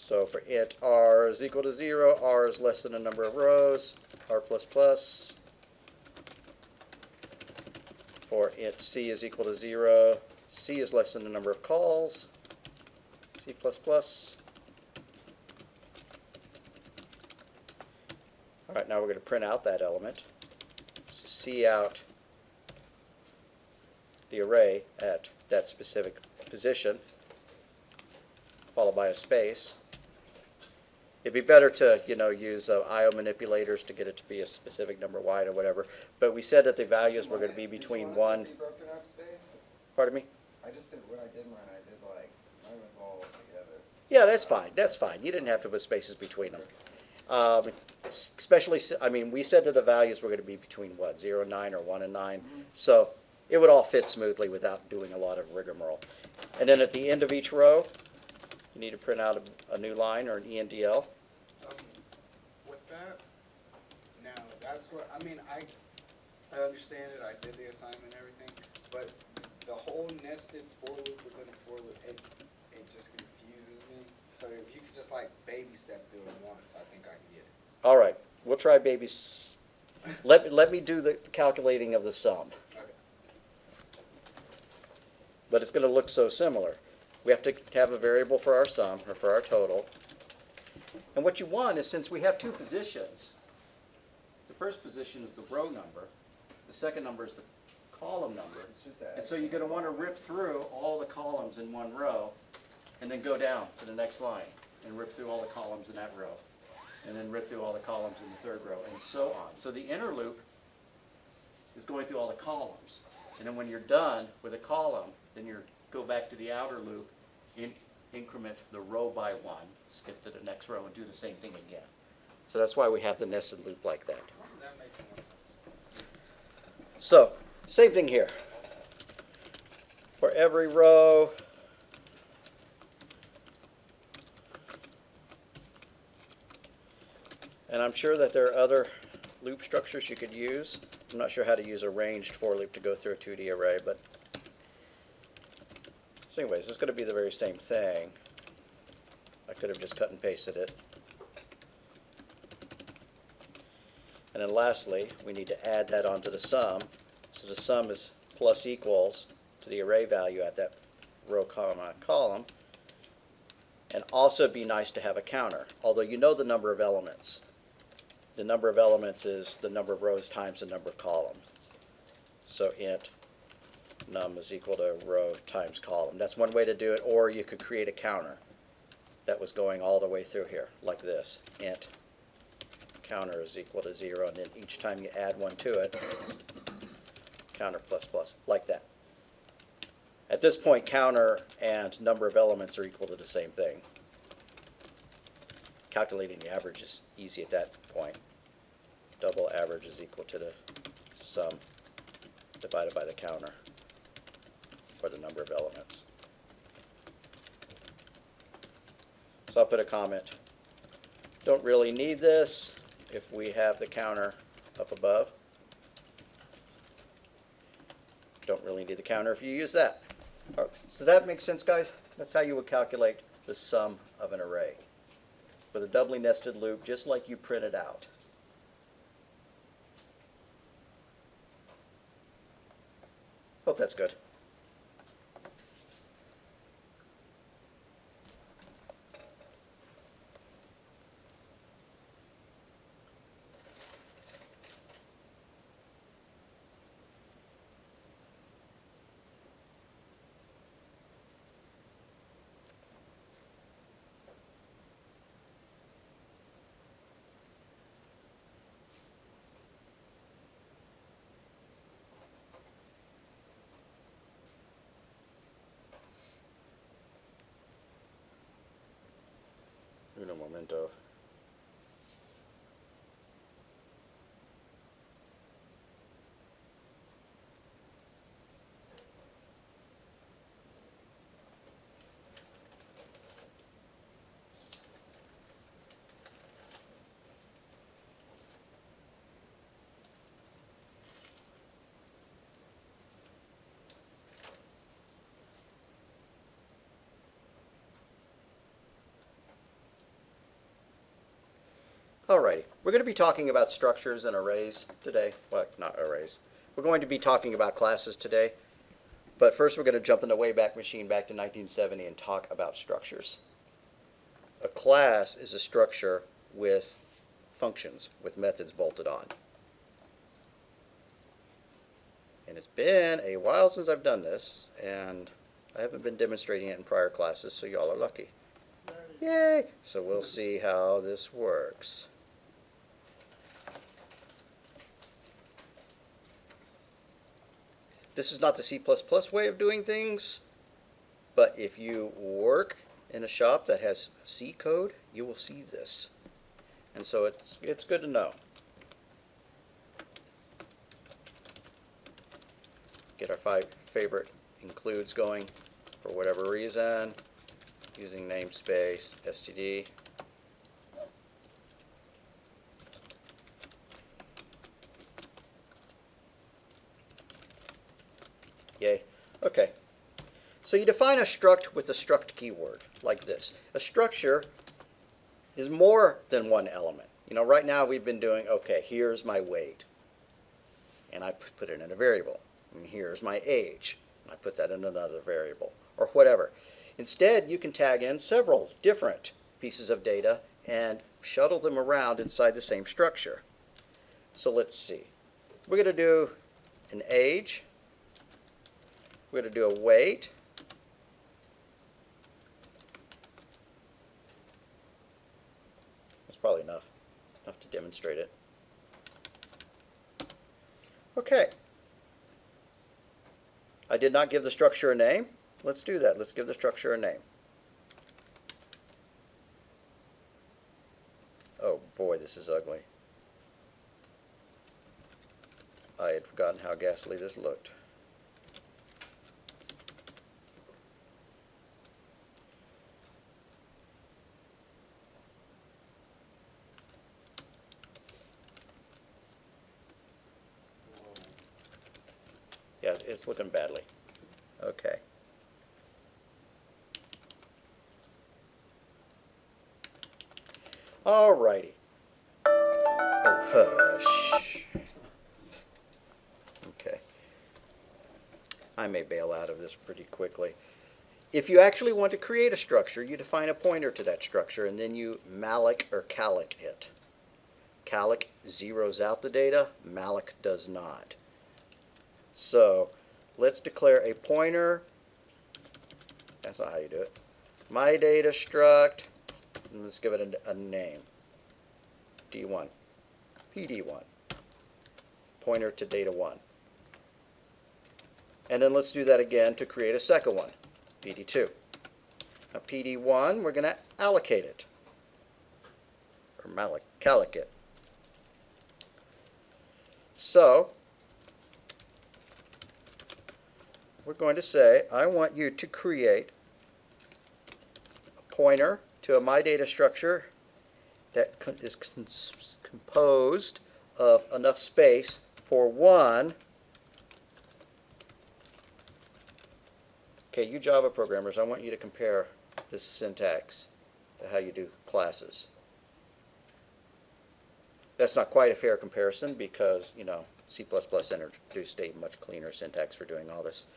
So for int r is equal to 0, r is less than the number of rows, r plus plus. For int c is equal to 0, c is less than the number of calls, c plus plus. All right, now we're going to print out that element. So C out the array at that specific position, followed by a space. It'd be better to, use IO manipulators to get it to be a specific number wide or whatever. But we said that the values were going to be between one. Be broken up spaced? Pardon me? I just did when I did mine. Mine was all together. Yeah, that's fine. That's fine. You didn't have to put spaces between them. Especially, we said that the values were going to be between what, 0 and 9 or 1 and 9. So it would all fit smoothly without doing a lot of rigmarole. And then at the end of each row, you need to print out a new line or an ENDL. With that, now that's what, I understand it, I did the assignment and everything, but the whole nested for loop within a for loop, it just confuses me. So if you could just like baby step through it once, I think I can get it. All right, we'll try babies. Let me do the calculating of the sum. Okay. But it's going to look so similar. We have to have a variable for our sum, or for our total. And what you want is, since we have two positions, the first position is the row number, the second number is the column number. It's just that. And so you're going to want to rip through all the columns in one row, and then go down to the next line, and rip through all the columns in that row, and then rip through all the columns in the third row, and so on. So the inner loop is going through all the columns. And then when you're done with a column, then you go back to the outer loop, increment the row by one, skip to the next row, and do the same thing again. So that's why we have the nested loop like that. That makes more sense. So, same thing here. For every row, and I'm sure that there are other loop structures you could use. I'm not sure how to use a ranged for loop to go through a 2D array, but so anyways, it's going to be the very same thing. I could have just cut and pasted it. And then lastly, we need to add that onto the sum. So the sum is plus equals to the array value at that row, comma, column. And also it'd be nice to have a counter, although you know the number of elements. The number of elements is the number of rows times the number of columns. So int num is equal to row times column. That's one way to do it, or you could create a counter that was going all the way through here, like this. Int counter is equal to 0, and then each time you add one to it, counter plus plus, like that. At this point, counter and number of elements are equal to the same thing. Calculating the average is easy at that point. Double average is equal to the sum divided by the counter for the number of elements. So I'll put a comment. Don't really need this if we have the counter up above. Don't really need the counter if you use that. All right, so that makes sense, guys? That's how you would calculate the sum of an array with a doubly nested loop, just like you printed out. Hope that's good. Un momento. Alrighty, we're going to be talking about structures and arrays today. Well, not arrays. We're going to be talking about classes today. But first we're going to jump in the Wayback Machine back to 1970 and talk about structures. A class is a structure with functions, with methods bolted on. And it's been a while since I've done this, and I haven't been demonstrating it in prior classes, so y'all are lucky. Yay! So we'll see how this works. This is not the C++ way of doing things, but if you work in a shop that has C code, you will see this. And so it's good to know. Get our 5 favorite includes going for whatever reason, using namespace, std. Yay. Okay. So you define a struct with the struct keyword, like this. A structure is more than one element. You know, right now we've been doing, okay, here's my weight, and I put it in a variable. And here's my age, and I put that in another variable, or whatever. Instead, you can tag in several different pieces of data and shuttle them around inside the same structure. So let's see. We're going to do an age. We're going to do a weight. That's probably enough to demonstrate it. Okay. I did not give the structure a name. Let's do that. Let's give the structure a name. Oh boy, this is ugly. I had forgotten how ghastly this looked. Yeah, it's looking badly. Okay. Alrighty. Oh, hush. Okay. I may bail out of this pretty quickly. If you actually want to create a structure, you define a pointer to that structure, and then you malloc or calloc it. Calloc zeroes out the data, malloc does not. So let's declare a pointer. That's not how you do it. My data struct, and let's give it a name. D1. PD1. Pointer to data 1. And then let's do that again to create a second one. PD2. Now PD1, we're going to allocate it. Or calloc it. So we're going to say, I want you to create a pointer to a MyData structure that is composed of enough space for one. Okay, you Java programmers, I want you to compare this syntax to how you do classes. That's not quite a fair comparison because, you know, C++ introduced a much cleaner syntax for doing all this.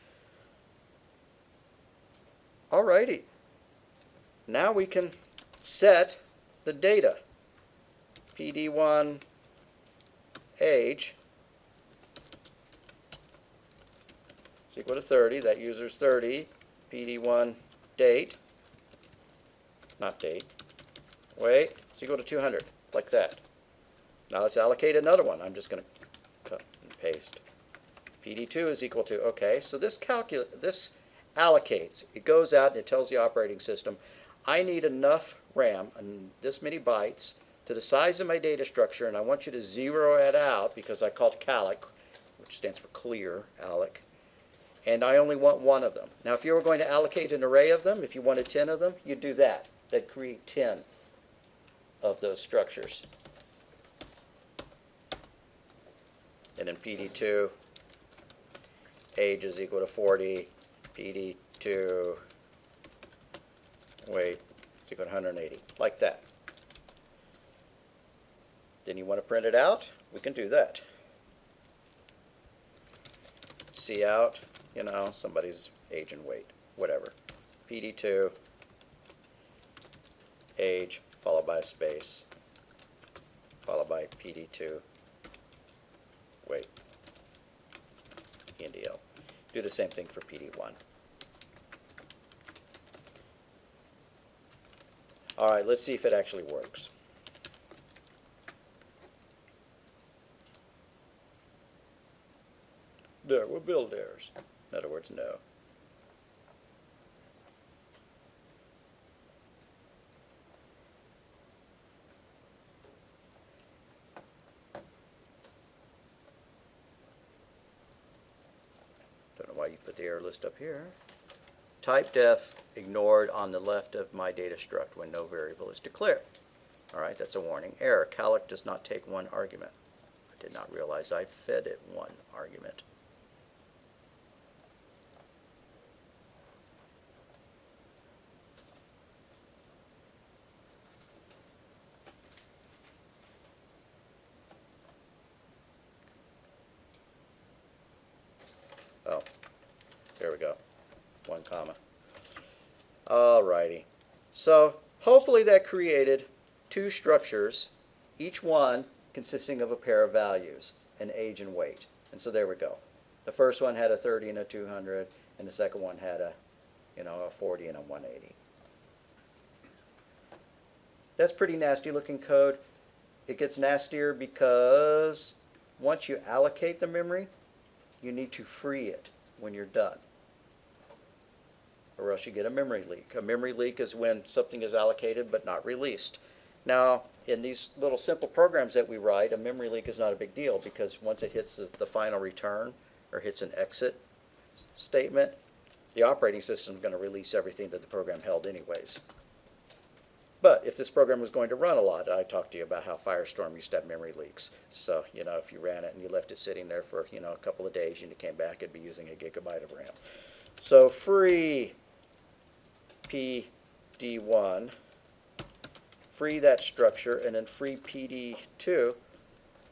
Alrighty. Now we can set the data. PD1 age is equal to 30. That user's 30. PD1 date, not date, weight is equal to 200, like that. Now let's allocate another one. I'm just going to cut and paste. PD2 is equal to, okay, so this allocates. It goes out and it tells the operating system, I need enough RAM, and this many bytes, to the size of my data structure, and I want you to zero it out because I called calloc, which stands for clear, alloc, and I only want one of them. Now if you were going to allocate an array of them, if you wanted 10 of them, you'd do that. That'd create 10 of those structures. And then PD2, age is equal to 40, PD2, weight is equal to 180, like that. Then you want to print it out, we can do that. C out, somebody's age and weight, whatever. PD2, age, followed by a space, followed by PD2, weight, ENDL. Do the same thing for PD1. All right, let's see if it actually works. There were build errors. In other words, no. Don't know why you put the error list up here. Type def ignored on the left of my data struct when no variable is declared. All right, that's a warning. Error, calloc does not take one argument. I did not realize I fed it one argument. Oh, there we go. 1 comma. Alrighty. So hopefully that created 2 structures, each one consisting of a pair of values, an age and weight. And so there we go. The first one had a 30 and a 200, and the second one had a 40 and a 180. That's pretty nasty looking code. It gets nastier because once you allocate the memory, you need to free it when you're done, or else you get a memory leak. A memory leak is when something is allocated but not released. Now, in these little simple programs that we write, a memory leak is not a big deal because once it hits the final return or hits an exit statement, the operating system is going to release everything that the program held anyways. But if this program was going to run a lot, I talked to you about how Firestorm used to have memory leaks. So, if you ran it and you left it sitting there for, a couple of days and you came back, it'd be using a gigabyte of RAM. So free PD1, free that structure, and then free PD2,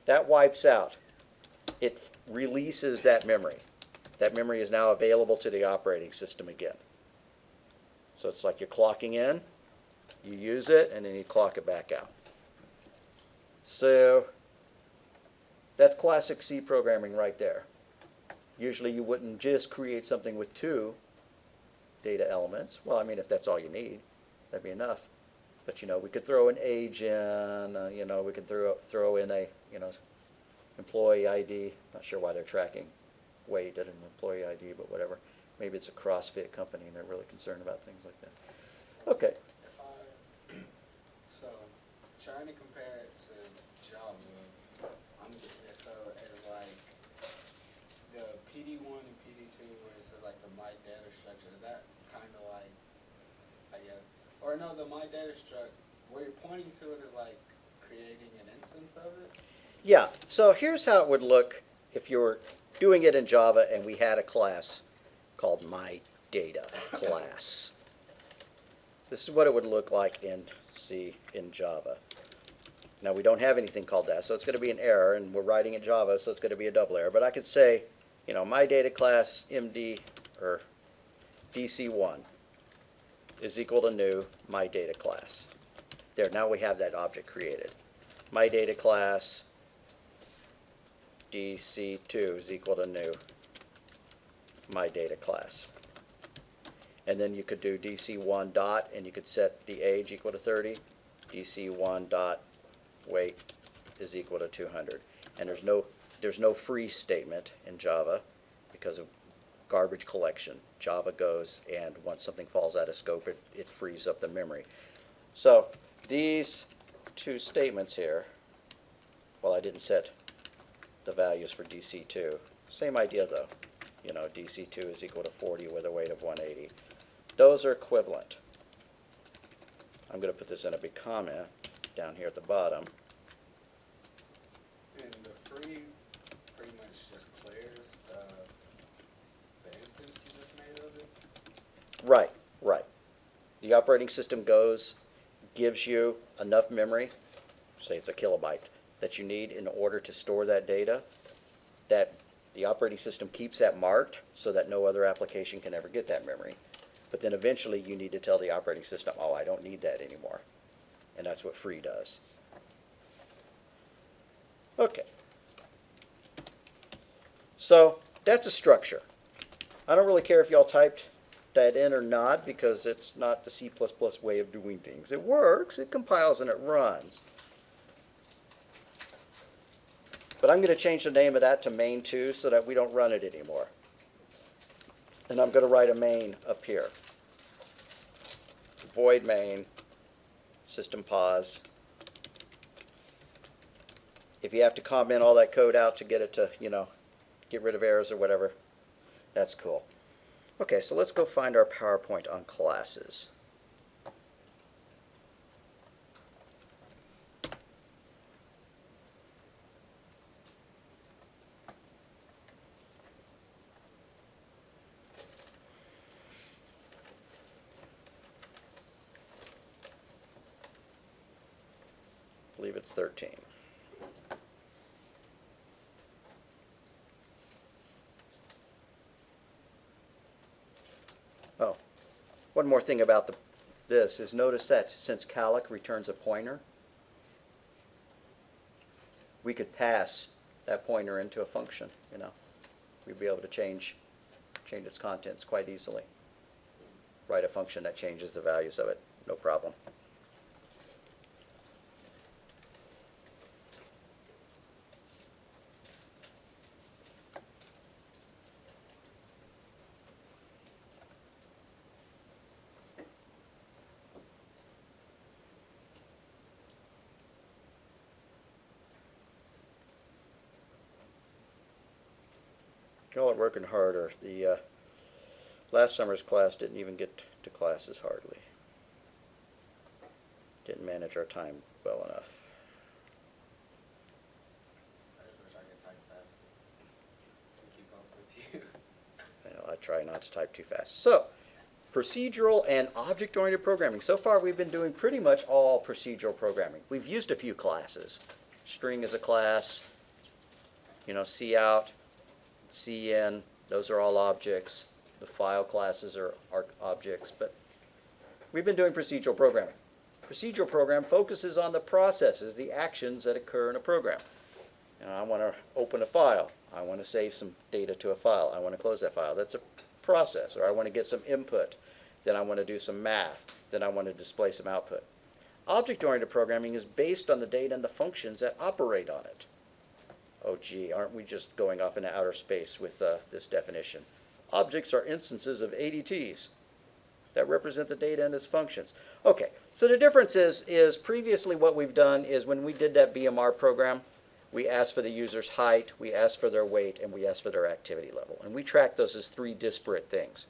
that wipes out. It releases that memory. That memory is now available to the operating system again. So it's like you're clocking in, you use it, and then you clock it back out. So that's classic C programming right there. Usually you wouldn't just create something with 2 data elements. Well, I mean, if that's all you need, that'd be enough. But, we could throw an age in, we could throw in a, employee ID. Not sure why they're tracking weight at an employee ID, but whatever. Maybe it's a CrossFit company and they're really concerned about things like that. Okay. So, trying to compare it to Java, I'm getting it so as like the PD1 and PD2 where it says like the my data structure, is that kind of like, I guess, or no, the my data struct, where you're pointing to it is like creating an instance of it? Yeah, so here's how it would look if you were doing it in Java and we had a class called myDataClass. This is what it would look like in Java. Now we don't have anything called that, so it's going to be an error, and we're writing in Java, so it's going to be a double error. But I could say, myDataClass MD or DC1 is equal to new myDataClass. There, now we have that object created. myDataClass DC2 is equal to new myDataClass. And then you could do DC1 dot, and you could set the age equal to 30. DC1 dot weight is equal to 200. And there's no freeze statement in Java because of garbage collection. Java goes, and once something falls out of scope, it frees up the memory. So these 2 statements here, well, I didn't set the values for DC2. Same idea though. DC2 is equal to 40 with a weight of 180. Those are equivalent. I'm going to put this in a big comment down here at the bottom. And the free pretty much just clears the instance you just made of it? Right. The operating system gives you enough memory, say it's a kilobyte, that you need in order to store that data, that the operating system keeps that marked so that no other application can ever get that memory. But then eventually you need to tell the operating system, oh, I don't need that anymore. And that's what free does. Okay. So that's a structure. I don't really care if y'all typed that in or not, because it's not the C++ way of doing things. It works, it compiles, and it runs. But I'm going to change the name of that to main2 so that we don't run it anymore. And I'm going to write a main up here. Void main, system pause. If you have to comment all that code out to get it to, get rid of errors or whatever, that's cool. Okay, so let's go find our PowerPoint on classes. I believe it's 13. Oh, one more thing about this is notice that since calloc returns a pointer, we could pass that pointer into a function, We'd be able to change its contents quite easily. Write a function that changes the values of it, no problem. Y'all are working harder. The last summer's class didn't even get to classes hardly. Didn't manage our time well enough. I just wish I could type fast to keep up with you. I try not to type too fast. So, procedural and object-oriented programming. So far we've been doing pretty much all procedural programming. We've used a few classes. String is a class, cout, cin, those are all objects. The file classes are objects, but we've been doing procedural programming. Procedural program focuses on the processes, the actions that occur in a program. I want to open a file. I want to save some data to a file. I want to close that file. That's a process. Or I want to get some input. Then I want to do some math. Then I want to display some output. Object-oriented programming is based on the data and the functions that operate on it. Oh gee, aren't we just going off into outer space with this definition? Objects are instances of ADTs that represent the data and its functions. Okay, so the difference is previously what we've done is when we did that BMR program, we asked for the user's height, we asked for their weight, and we asked for their activity level. And we tracked those as three disparate things.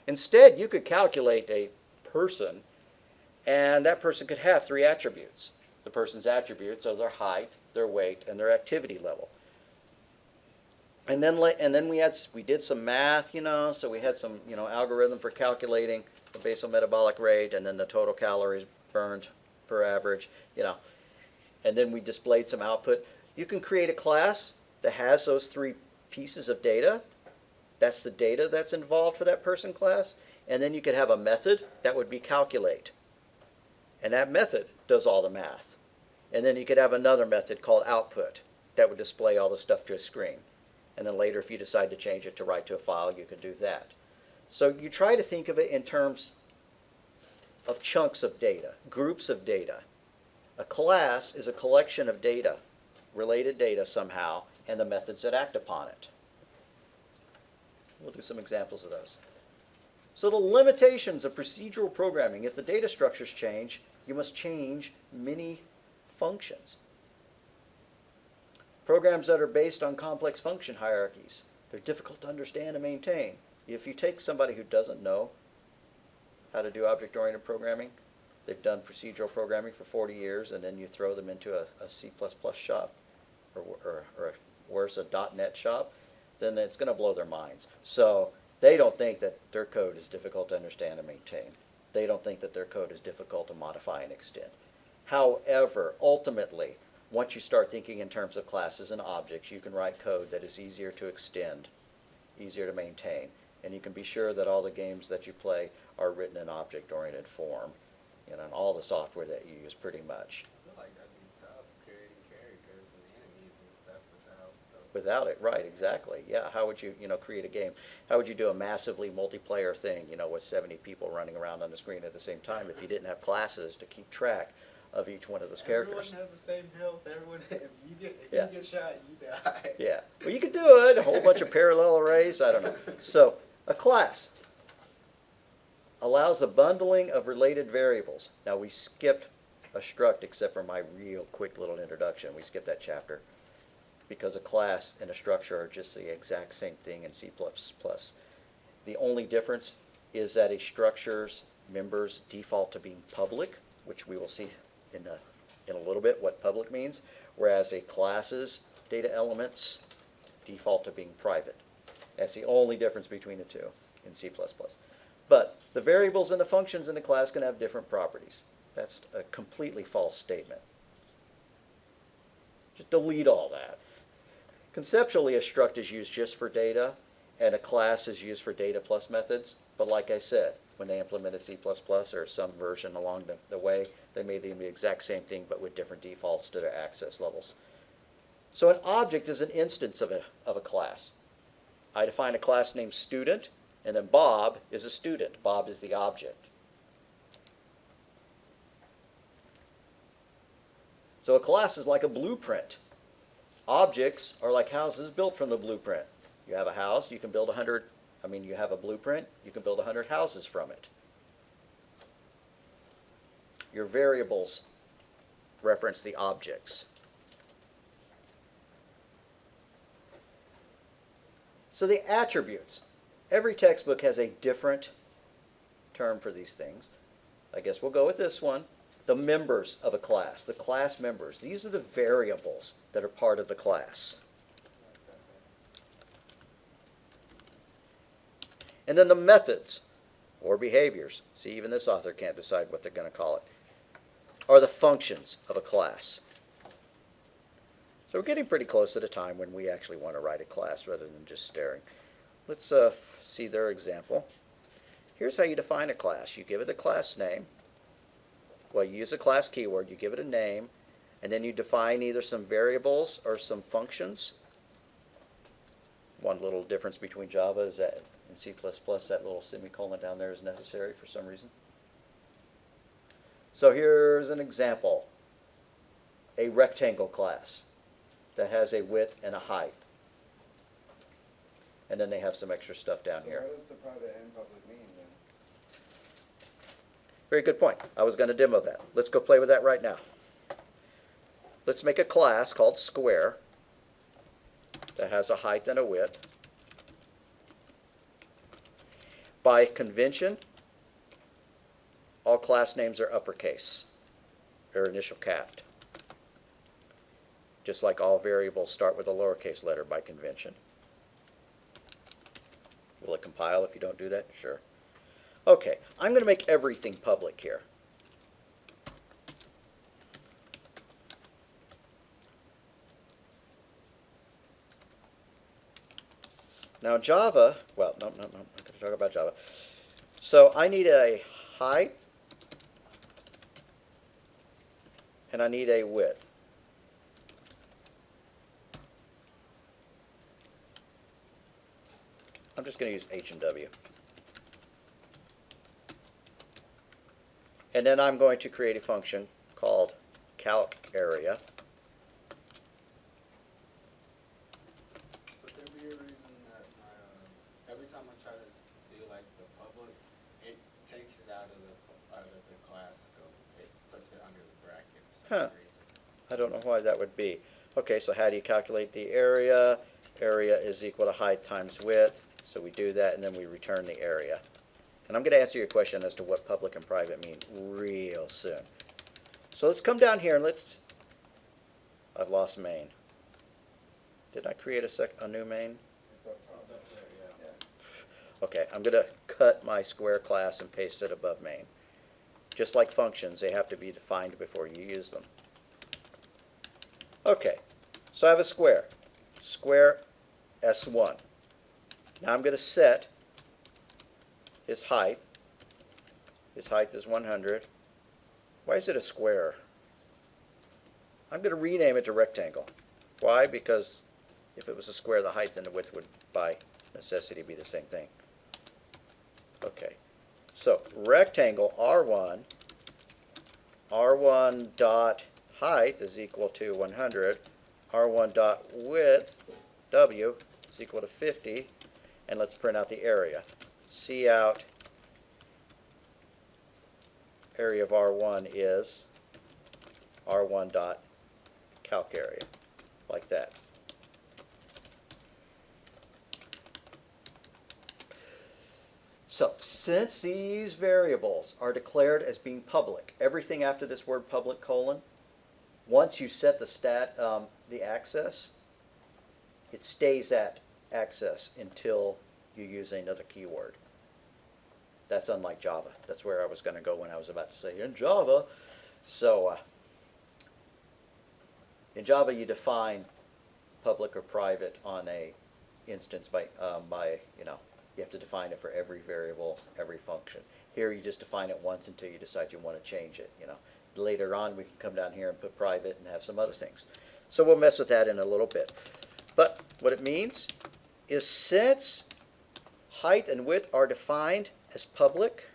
Instead, you could calculate a person, and that person could have three attributes. The person's attributes are their height, their weight, and their activity level. And then we did some math, so we had some algorithm for calculating the basal metabolic rate and then the total calories burned per average, and then we displayed some output. You can create a class that has those three pieces of data. That's the data that's involved for that person class, and then you could have a method that would be calculate, and that method does all the math. And then you could have another method called output that would display all the stuff to a screen. And then later, if you decide to change it to write to a file, you could do that. So you try to think of it in terms of chunks of data, groups of data. A class is a collection of data, related data somehow, and the methods that act upon it. We'll do some examples of those. So the limitations of procedural programming: if the data structures change, you must change many functions. Programs that are based on complex function hierarchies, they're difficult to understand and maintain. If you take somebody who doesn't know how to do object-oriented programming, they've done procedural programming for 40 years, and then you throw them into a C++ shop, or worse, a .NET shop, then it's going to blow their minds. So they don't think that their code is difficult to understand and maintain. They don't think that their code is difficult to modify and extend. However, ultimately, once you start thinking in terms of classes and objects, you can write code that is easier to extend, easier to maintain. And you can be sure that all the games that you play are written in object-oriented form, you know, in all the software that you use pretty much. I feel like that'd be tough creating characters and enemies and stuff without those. Without it, right, exactly. Yeah, how would you, create a game? How would you do a massively multiplayer thing, with 70 people running around on the screen at the same time if you didn't have classes to keep track of each one of those characters? Everyone has the same health. Everyone, if you Yeah. get shot, you die. Yeah, well, you could do it, a whole bunch of parallel arrays, I don't know. So, a class allows a bundling of related variables. Now, we skipped a struct except for my real quick little introduction. We skipped that chapter because a class and a structure are just the exact same thing in C++. The only difference is that a structure's members default to being public, which we will see in a little bit what public means, whereas a class's data elements default to being private. That's the only difference between the two in C++. But the variables and the functions in the class can have different properties. That's a completely false statement. Just delete all that. Conceptually, a struct is used just for data, and a class is used for data plus methods. But like I said, when they implemented C++ or some version along the way, they made them the exact same thing but with different defaults to their access levels. So an object is an instance of a class. I define a class named student, and then Bob is a student. Bob is the object. So a class is like a blueprint. Objects are like houses built from the blueprint. You have a house, you can build you have a blueprint, you can build 100 houses from it. Your variables reference the objects. So the attributes. Every textbook has a different term for these things. I guess we'll go with this one. The members of a class, the class members. These are the variables that are part of the class. And then the methods or behaviors. See, even this author can't decide what they're going to call it. Are the functions of a class. So we're getting pretty close to the time when we actually want to write a class rather than just staring. Let's see their example. Here's how you define a class. You give it a class name. Well, you use a class keyword, you give it a name, and then you define either some variables or some functions. One little difference between Java is that in C++, that little semicolon down there is necessary for some reason. So here's an example. A rectangle class that has a width and a height. And then they have some extra stuff down here. So what does the private and public mean then? Very good point. I was going to demo that. Let's go play with that right now. Let's make a class called square that has a height and a width. By convention, all class names are uppercase. They're initial capped. Just like all variables start with a lowercase letter by convention. Will it compile if you don't do that? Sure. Okay, I'm going to make everything public here. Now Java, well, no, I'm not going to talk about Java. So I need a height and I need a width. I'm just going to use H and W. And then I'm going to create a function called calc area. Would there be a reason that every time I try to do like the public, it takes it out of the class scope. It puts it under the bracket for some reason. I don't know why that would be. Okay, so how do you calculate the area? Area is equal to height times width. So we do that and then we return the area. And I'm going to answer your question as to what public and private mean real soon. So let's come down here and I've lost main. Did I create a new main? It's up top. That's it, yeah. Okay, I'm going to cut my square class and paste it above main. Just like functions, they have to be defined before you use them. Okay, so I have a square. Square S1. Now I'm going to set his height. His height is 100. Why is it a square? I'm going to rename it to rectangle. Why? Because if it was a square, the height and the width would by necessity be the same thing. Okay, so rectangle R1 dot height is equal to 100. R1 dot width, W, is equal to 50. And let's print out the area. C out area of R1 is R1 dot calc area, like that. So, since these variables are declared as being public, everything after this word public colon, once you set the access, it stays at access until you use another keyword. That's unlike Java. That's where I was going to go when I was about to say in Java. So, in Java you define public or private on a instance by you have to define it for every variable, every function. Here you just define it once until you decide you want to change it. Later on we can come down here and put private and have some other things. So we'll mess with that in a little bit. But what it means is since height and width are defined as public,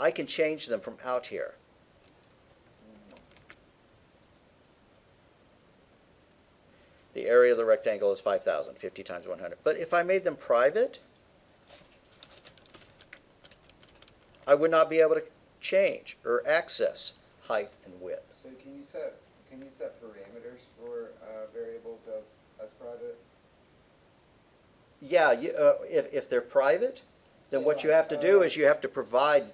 I can change them from out here. The area of the rectangle is 5,000, 50 times 100. But if I made them private, I would not be able to change or access height and width. So can you set parameters for variables as private? Yeah, if they're private, then what you have to do is you have to provide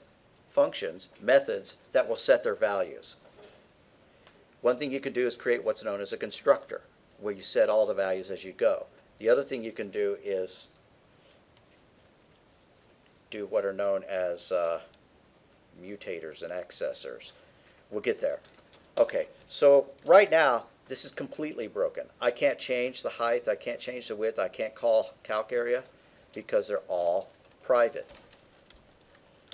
functions, methods, that will set their values. One thing you can do is create what's known as a constructor, where you set all the values as you go. The other thing you can do is do what are known as mutators and accessors. We'll get there. Okay, so right now, this is completely broken. I can't change the height, I can't change the width, I can't call calc area because they're all private.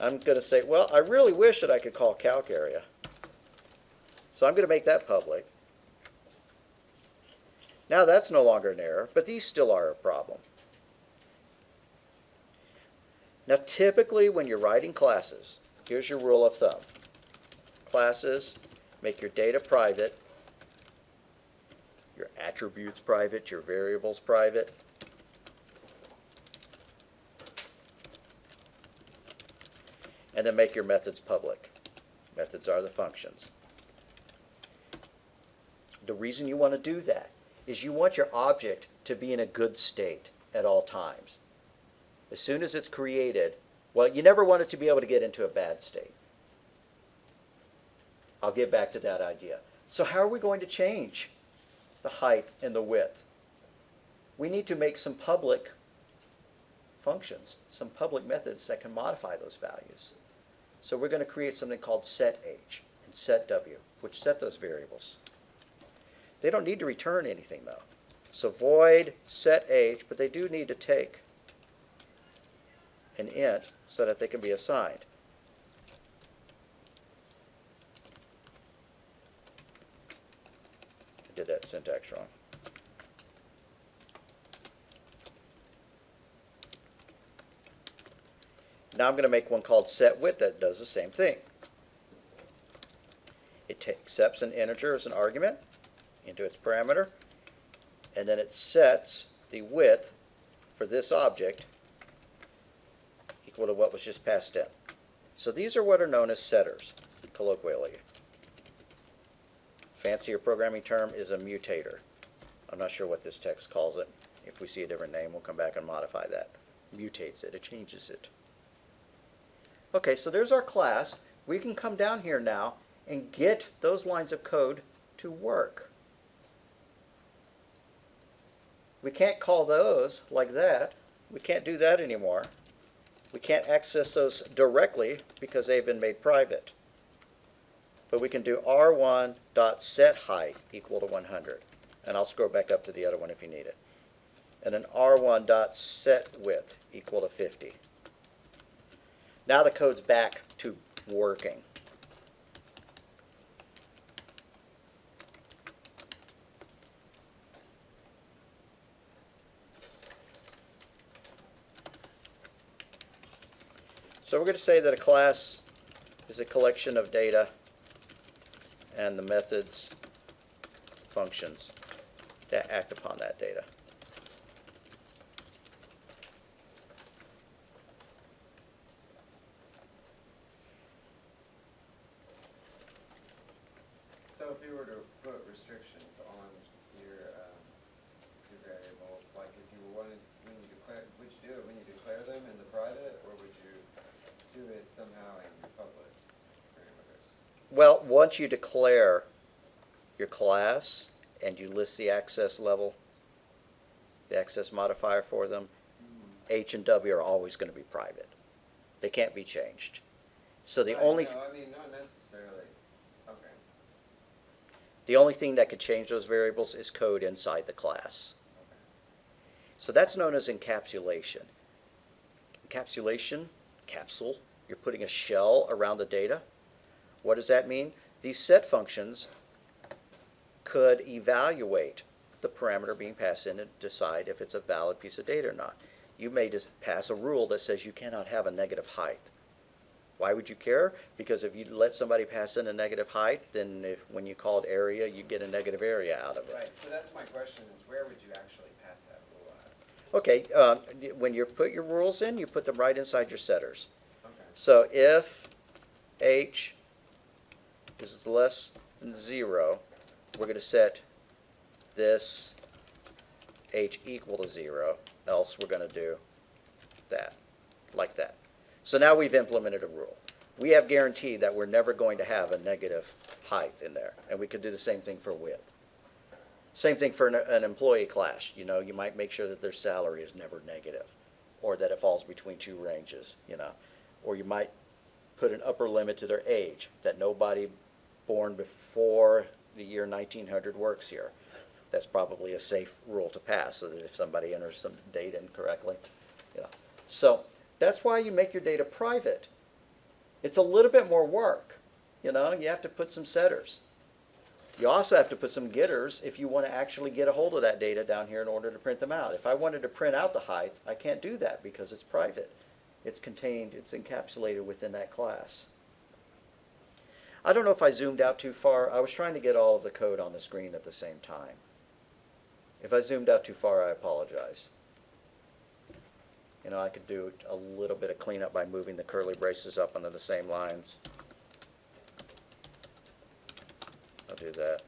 I'm going to say, well, I really wish that I could call calc area. So I'm going to make that public. Now that's no longer an error, but these still are a problem. Now typically when you're writing classes, here's your rule of thumb. Classes, make your data private, your attributes private, your variables private. And then make your methods public. Methods are the functions. The reason you want to do that is you want your object to be in a good state at all times. As soon as it's created, well, you never want it to be able to get into a bad state. I'll get back to that idea. So how are we going to change the height and the width? We need to make some public functions, some public methods that can modify those values. So we're going to create something called setH and setW, which set those variables. They don't need to return anything though. So void setH, but they do need to take an int so that they can be assigned. I did that syntax wrong. Now I'm going to make one called setWidth that does the same thing. It accepts an integer as an argument into its parameter, and then it sets the width for this object equal to what was just passed in. So these are what are known as setters, colloquially. Fancier programming term is a mutator. I'm not sure what this text calls it. If we see a different name, we'll come back and modify that. Mutates it, it changes it. Okay, so there's our class. We can come down here now and get those lines of code to work. We can't call those like that. We can't do that anymore. We can't access those directly because they've been made private. But we can do r1.setHeight equal to 100. And I'll scroll back up to the other one if you need it. And then R1.setWidth equal to 50. Now the code's back to working. So we're going to say that a class is a collection of data and the methods, functions that act upon that data. So if you were to put restrictions on your variables, like if you wanted, when you declare, would you do it when you declare them in the private, or would you do it somehow in your public parameters? Well, once you declare your class and you list the access level, the access modifier for them, H and W are always going to be private. They can't be changed. So the Right, only no, I mean, not necessarily. Okay. the only thing that could change those variables is code inside the class. Okay. So that's known as encapsulation. Encapsulation, capsule, you're putting a shell around the data. What does that mean? These set functions could evaluate the parameter being passed in and decide if it's a valid piece of data or not. You may just pass a rule that says you cannot have a negative height. Why would you care? Because if you let somebody pass in a negative height, then when you called area, you get a negative area out of it. Right, so that's my question, is where would you actually pass that rule out? Okay, when you put your rules in, you put them right inside your setters. Okay. So if H is less than 0, we're going to set this H equal to 0, else we're going to do that, like that. So now we've implemented a rule. We have guaranteed that we're never going to have a negative height in there, and we could do the same thing for width. Same thing for an employee class. You know, you might make sure that their salary is never negative, or that it falls between two ranges, you know. Or you might put an upper limit to their age, that nobody born before the year 1900 works here. That's probably a safe rule to pass, so that if somebody enters some data incorrectly, you know. So that's why you make your data private. It's a little bit more work, you know. You have to put some setters. You also have to put some getters if you want to actually get a hold of that data down here in order to print them out. If I wanted to print out the height, I can't do that because it's private. It's contained, it's encapsulated within that class. I don't know if I zoomed out too far. I was trying to get all of the code on the screen at the same time. If I zoomed out too far, I apologize. You know, I could do a little bit of cleanup by moving the curly braces up onto the same lines. I'll do that.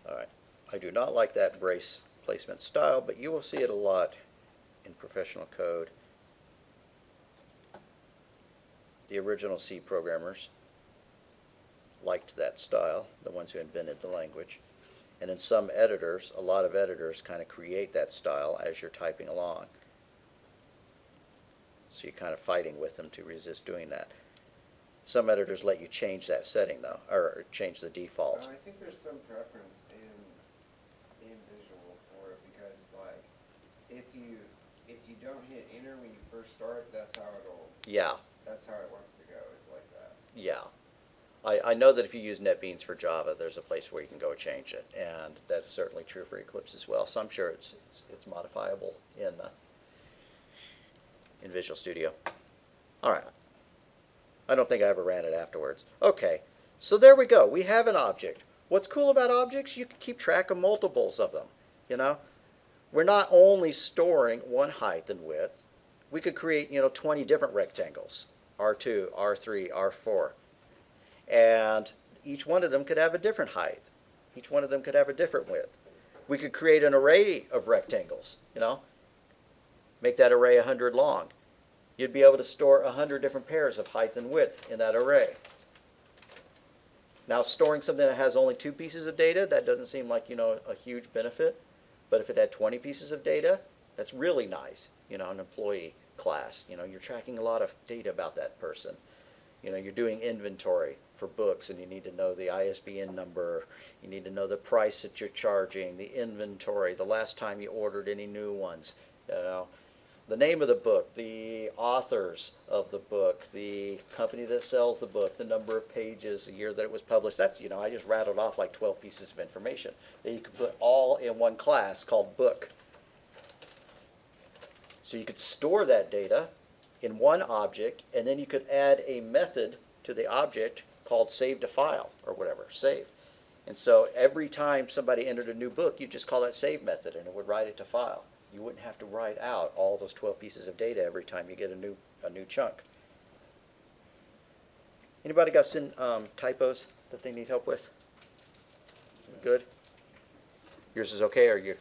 All right. I do not like that brace placement style, but you will see it a lot in professional code. The original C programmers liked that style, the ones who invented the language. And in some editors, a lot of editors kind of create that style as you're typing along. So you're kind of fighting with them to resist doing that. Some editors let you change that setting though, or change the default. I think there's some preference in visual for it, because like if you don't hit enter when you first start, that's how it wants to go. It's like that. Yeah. I know that if you use NetBeans for Java, there's a place where you can go change it, and that's certainly true for Eclipse as well. So I'm sure it's modifiable in Visual Studio. All right. I don't think I ever ran it afterwards. Okay, so there we go. We have an object. What's cool about objects? You can keep track of multiples of them. You know, we're not only storing one height and width. We could create 20 different rectangles. R2, R3, R4. And each one of them could have a different height. Each one of them could have a different width. We could create an array of rectangles, make that array 100 long. You'd be able to store 100 different pairs of height and width in that array. Now, storing something that has only 2 pieces of data, that doesn't seem like, a huge benefit. But if it had 20 pieces of data, that's really nice, an employee class. You're tracking a lot of data about that person. You're doing inventory for books, and you need to know the ISBN number. You need to know the price that you're charging, the inventory, the last time you ordered any new ones. The name of the book, the authors of the book, the company that sells the book, the number of pages, the year that it was published. That's, I just rattled off like 12 pieces of information that you could put all in one class called book. So you could store that data in one object, and then you could add a method to the object called save to file or whatever, save. And so every time somebody entered a new book, you just call that save method, and it would write it to file. You wouldn't have to write out all those 12 pieces of data every time you get a new chunk. Anybody got some typos that they need help with? Good? Yours is okay, or you?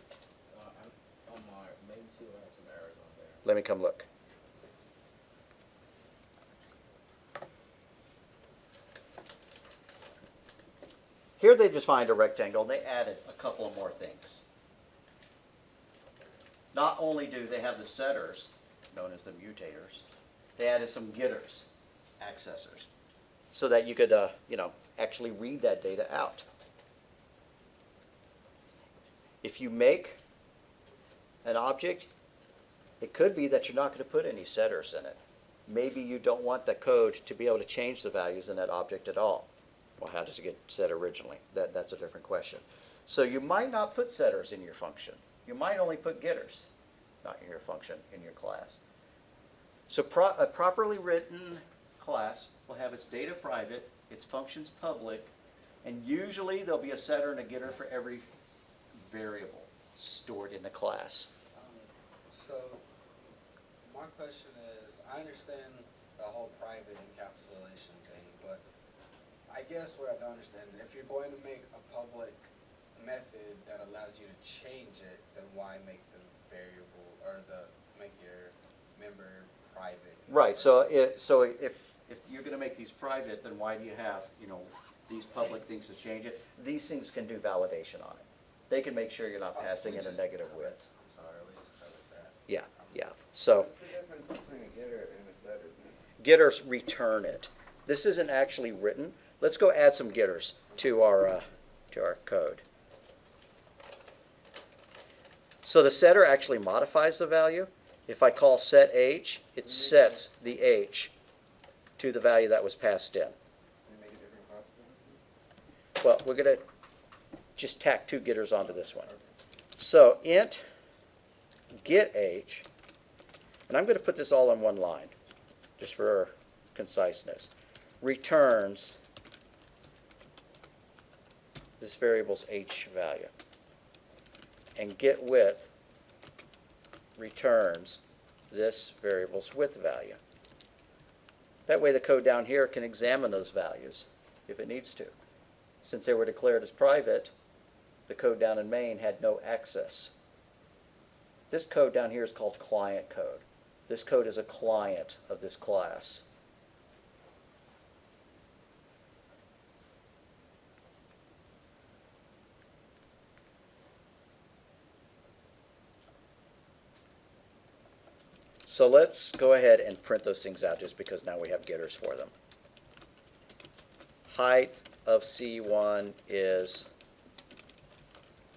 On my main two, I have some errors on there. Let me come look. Here they defined a rectangle, and they added a couple of more things. Not only do they have the setters, known as the mutators, they added some getters, accessors, so that you could, actually read that data out. If you make an object, it could be that you're not going to put any setters in it. Maybe you don't want the code to be able to change the values in that object at all. Well, how does it get set originally? That's a different question. So you might not put setters in your function. You might only put getters, not in your function, in your class. So a properly written class will have its data private, its functions public, and usually there'll be a setter and a getter for every variable stored in the class. So, my question is, I understand the whole private encapsulation thing, but I guess what I don't understand is if you're going to make a public method that allows you to change it, then why make the variable or make your member private? Right. So if you're going to make these private, then why do you have these public things to change it? These things can do validation on it. They can make sure you're not passing in a negative width. I'm sorry, we just covered that. Yeah. So What's the difference between a getter and a setter then? getters return it. This isn't actually written. Let's go add some getters to our code. So the setter actually modifies the value. If I call set h, it sets the h to the value that was passed in. Can you make a different consequence? Well, we're going to just tack 2 getters onto this one. So int get h, and I'm going to put this all in one line, just for conciseness, returns this variable's h value. And get width returns this variable's width value. That way the code down here can examine those values if it needs to. Since they were declared as private, the code down in main had no access. This code down here is called client code. This code is a client of this class. So let's go ahead and print those things out just because now we have getters for them. Height of C1 is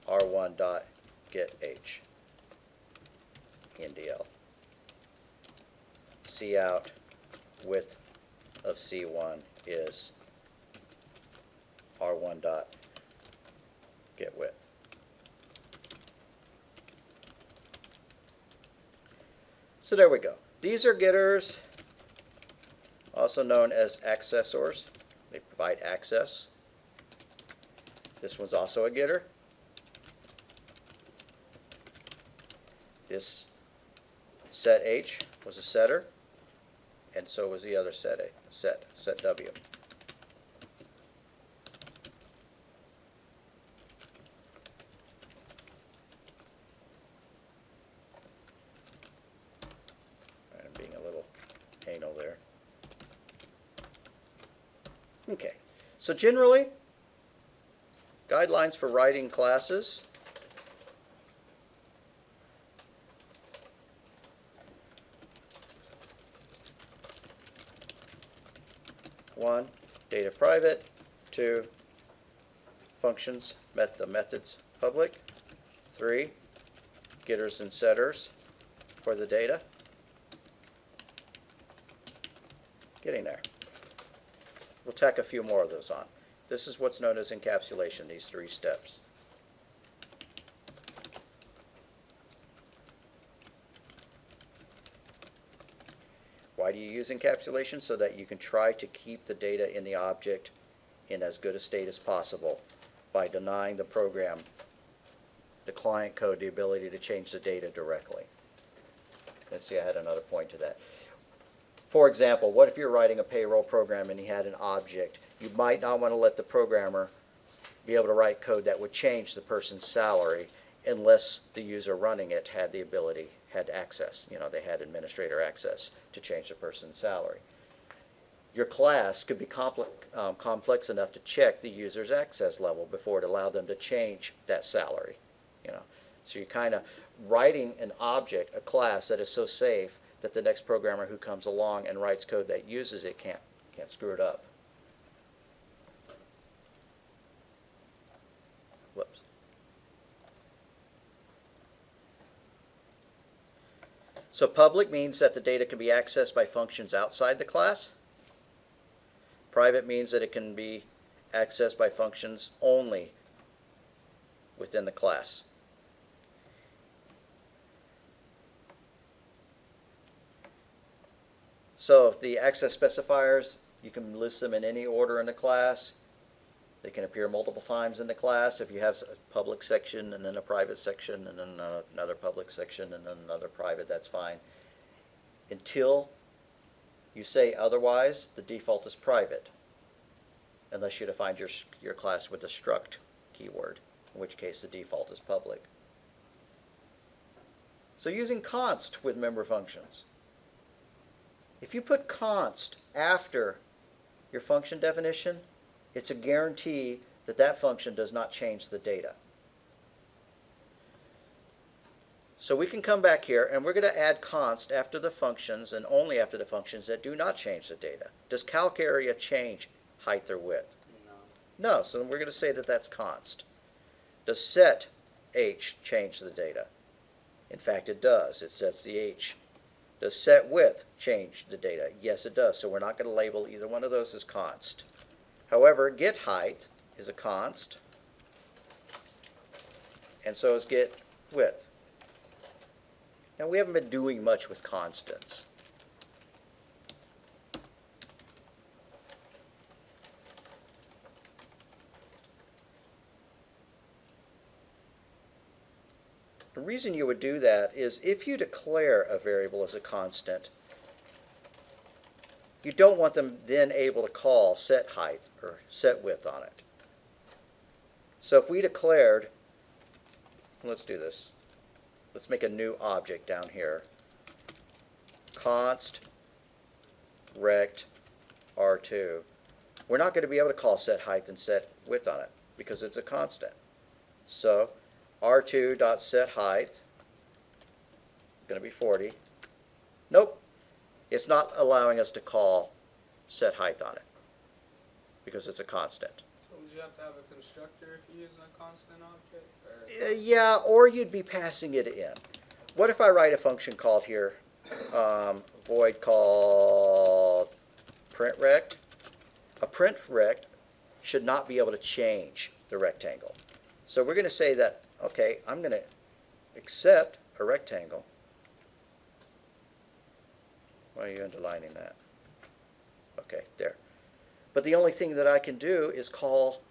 R1.getH NDL. Cout width of C1 is R1.getWidth. So there we go. These are getters, also known as accessors. They provide access. This one's also a getter. This set H was a setter, and so was the other set W. I'm being a little anal there. Okay, so generally Guidelines for writing classes. One, data private. Two, functions, the methods public. Three, getters and setters for the data. Getting there. We'll tack a few more of those on. This is what's known as encapsulation, these 3 steps. Why do you use encapsulation? So that you can try to keep the data in the object in as good a state as possible by denying the program, the client code, the ability to change the data directly. Let's see, I had another point to that. For example, what if you're writing a payroll program and you had an object? You might not want to let the programmer be able to write code that would change the person's salary unless the user running it had the ability, had access. You know, they had administrator access to change the person's salary. Your class could be complex enough to check the user's access level before it allowed them to change that salary. You know, so you're kind of writing an object, a class that is so safe that the next programmer who comes along and writes code that uses it can't screw it up. Whoops. So public means that the data can be accessed by functions outside the class. Private means that it can be accessed by functions only within the class. So the access specifiers, you can list them in any order in the class. They can appear multiple times in the class. If you have a public section and then a private section and then another public section and then another private, that's fine. Until you say otherwise, the default is private, unless you define your class with the struct keyword, in which case the default is public. So using const with member functions. If you put const after your function definition, it's a guarantee that that function does not change the data. So we can come back here and we're going to add const after the functions and only after the functions that do not change the data. Does calc area change height or width? No. No, so we're going to say that that's const. Does set h change the data? In fact, it does. It sets the h. Does set width change the data? Yes, it does. So we're not going to label either one of those as const. However, get height is a const, and so is get width. Now, we haven't been doing much with constants. The reason you would do that is if you declare a variable as a constant, you don't want them then able to call set height or set width on it. So if we declared, let's do this. Let's make a new object down here. Const rect R2. We're not going to be able to call set height and set width on it because it's a constant. So R2.setHeight, going to be 40. Nope, it's not allowing us to call set height on it because it's a constant. So would you have to have a constructor if you're using a constant object? Or? Yeah, or you'd be passing it in. What if I write a function called here, void called printRect? A printRect should not be able to change the rectangle. So we're going to say that, okay, I'm going to accept a rectangle. Why are you underlining that? Okay, there. But the only thing that I can do is call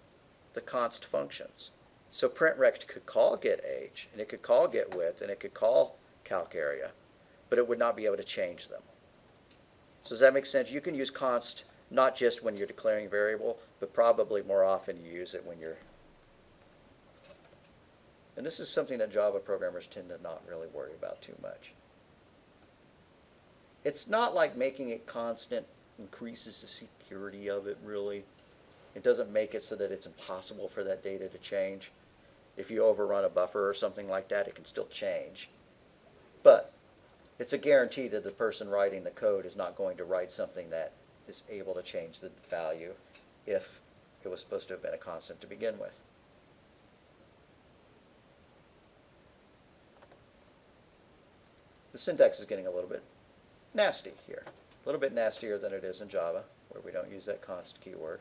the const functions. So printRect could call getAge, and it could call getWidth, and it could call calcArea, but it would not be able to change them. So does that make sense? You can use const not just when you're declaring a variable, but probably more often you use it when you're... And this is something that Java programmers tend to not really worry about too much. It's not like making it constant increases the security of it, really. It doesn't make it so that it's impossible for that data to change. If you overrun a buffer or something like that, it can still change. But it's a guarantee that the person writing the code is not going to write something that is able to change the value if it was supposed to have been a constant to begin with. The syntax is getting a little bit nasty here. A little bit nastier than it is in Java, where we don't use that const keyword.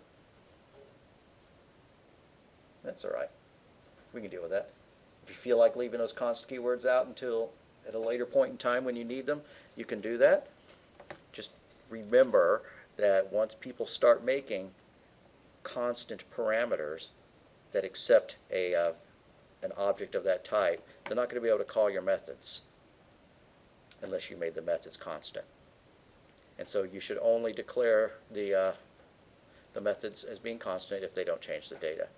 That's all right. We can deal with that. If you feel like leaving those const keywords out until at a later point in time when you need them, you can do that. Just remember that once people start making constant parameters that accept an object of that type, they're not going to be able to call your methods unless you made the methods constant. And so you should only declare the methods as being constant if they don't change the data.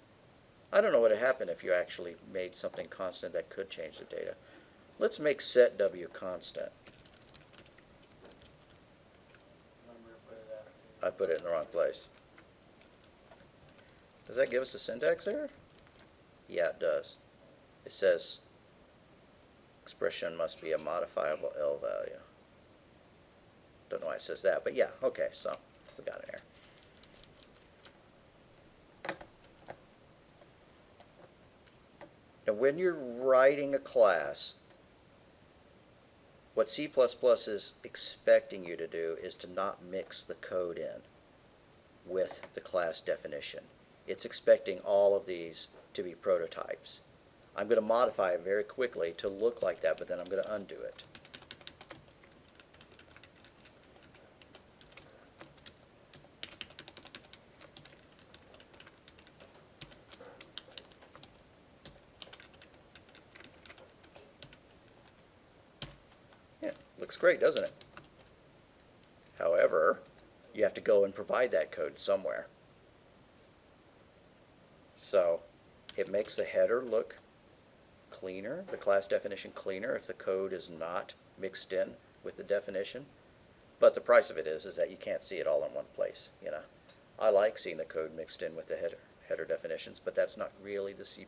I don't know what would happen if you actually made something constant that could change the data. Let's make set w constant. I put it in the wrong place. Does that give us a syntax error? Yeah, it does. It says expression must be a modifiable L value. Don't know why it says that, but yeah, okay, so we got an error. Now, when you're writing a class, what C++ is expecting you to do is to not mix the code in with the class definition. It's expecting all of these to be prototypes. I'm going to modify it very quickly to look like that, but then I'm going to undo it. Looks great, doesn't it? However, you have to go and provide that code somewhere. So it makes the header look cleaner, the class definition cleaner, if the code is not mixed in with the definition. But the price of it is that you can't see it all in one place. You know, I like seeing the code mixed in with the header definitions, but that's not really the C++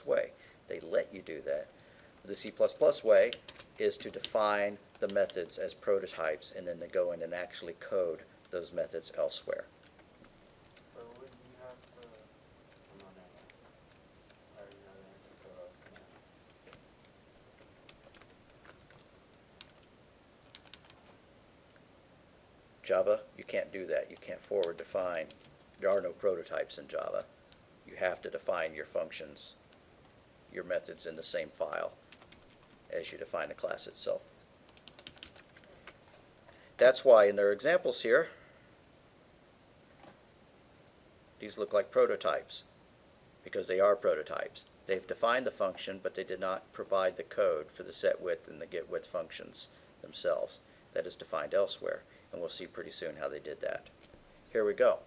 way. They let you do that. The C++ way is to define the methods as prototypes and then to go in and actually code those methods elsewhere. So would you have to, come on now, I already know the answer to that. Java, you can't do that. You can't forward define. There are no prototypes in Java. You have to define your functions, your methods in the same file as you define the class itself. That's why in their examples here, these look like prototypes, because they are prototypes. They've defined the function, but they did not provide the code for the set width and the get width functions themselves. That is defined elsewhere, and we'll see pretty soon how they did that. Here we go.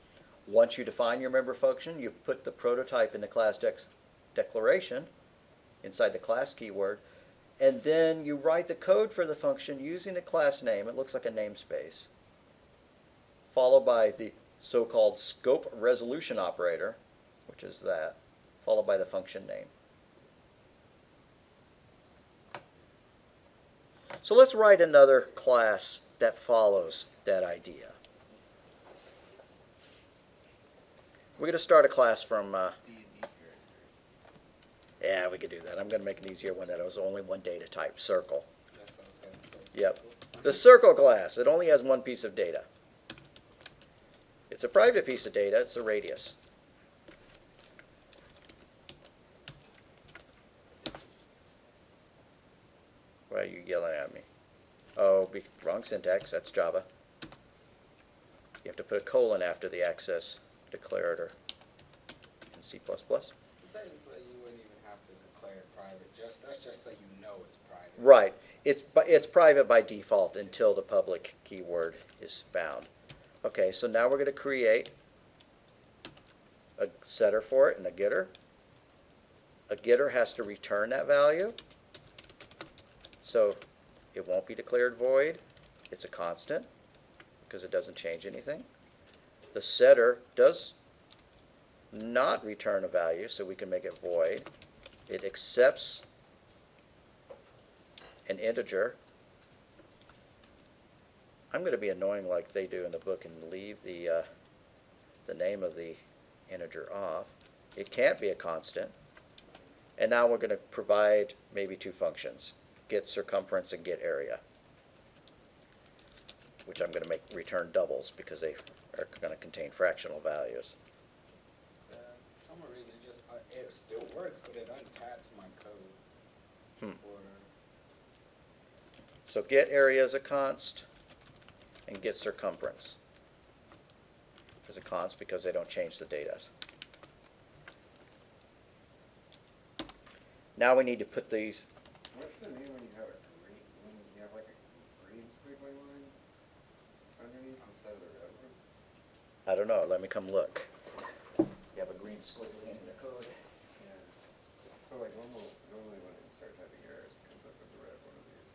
Once you define your member function, you put the prototype in the class declaration inside the class keyword, and then you write the code for the function using the class name. It looks like a namespace, followed by the so-called scope resolution operator, which is that, followed by the function name. So let's write another class that follows that idea. We're going to start a class from yeah, we could do that. I'm going to make an easier one that has only one data type, circle. That's what I was gonna say. Yep. The circle class, it only has one piece of data. It's a private piece of data. It's the radius. Why are you yelling at me? Oh, wrong syntax. That's Java. You have to put a colon after the access declarator in C++. Technically, you wouldn't even have to declare it private. That's just so you know it's private. Right. It's private by default until the public keyword is found. Okay, so now we're going to create a setter for it and a getter. A getter has to return that value. So it won't be declared void. It's a constant because it doesn't change anything. The setter does not return a value, so we can make it void. It accepts an integer. I'm going to be annoying like they do in the book and leave the name of the integer off. It can't be a constant. And now we're going to provide maybe two functions, get circumference and get area, which I'm going to make return doubles because they are going to contain fractional values. I'm gonna read it. Just it still works, but it untaps my code. Or So get area is a const, and get circumference is a const because they don't change the data. Now we need to put these. What's the name when you have a green, when you have like a green squiggly line underneath instead of the red one? I don't know. Let me come look. You have a green squiggly in the code. Yeah. So like normally when I start typing errors, it comes up with the red one of these.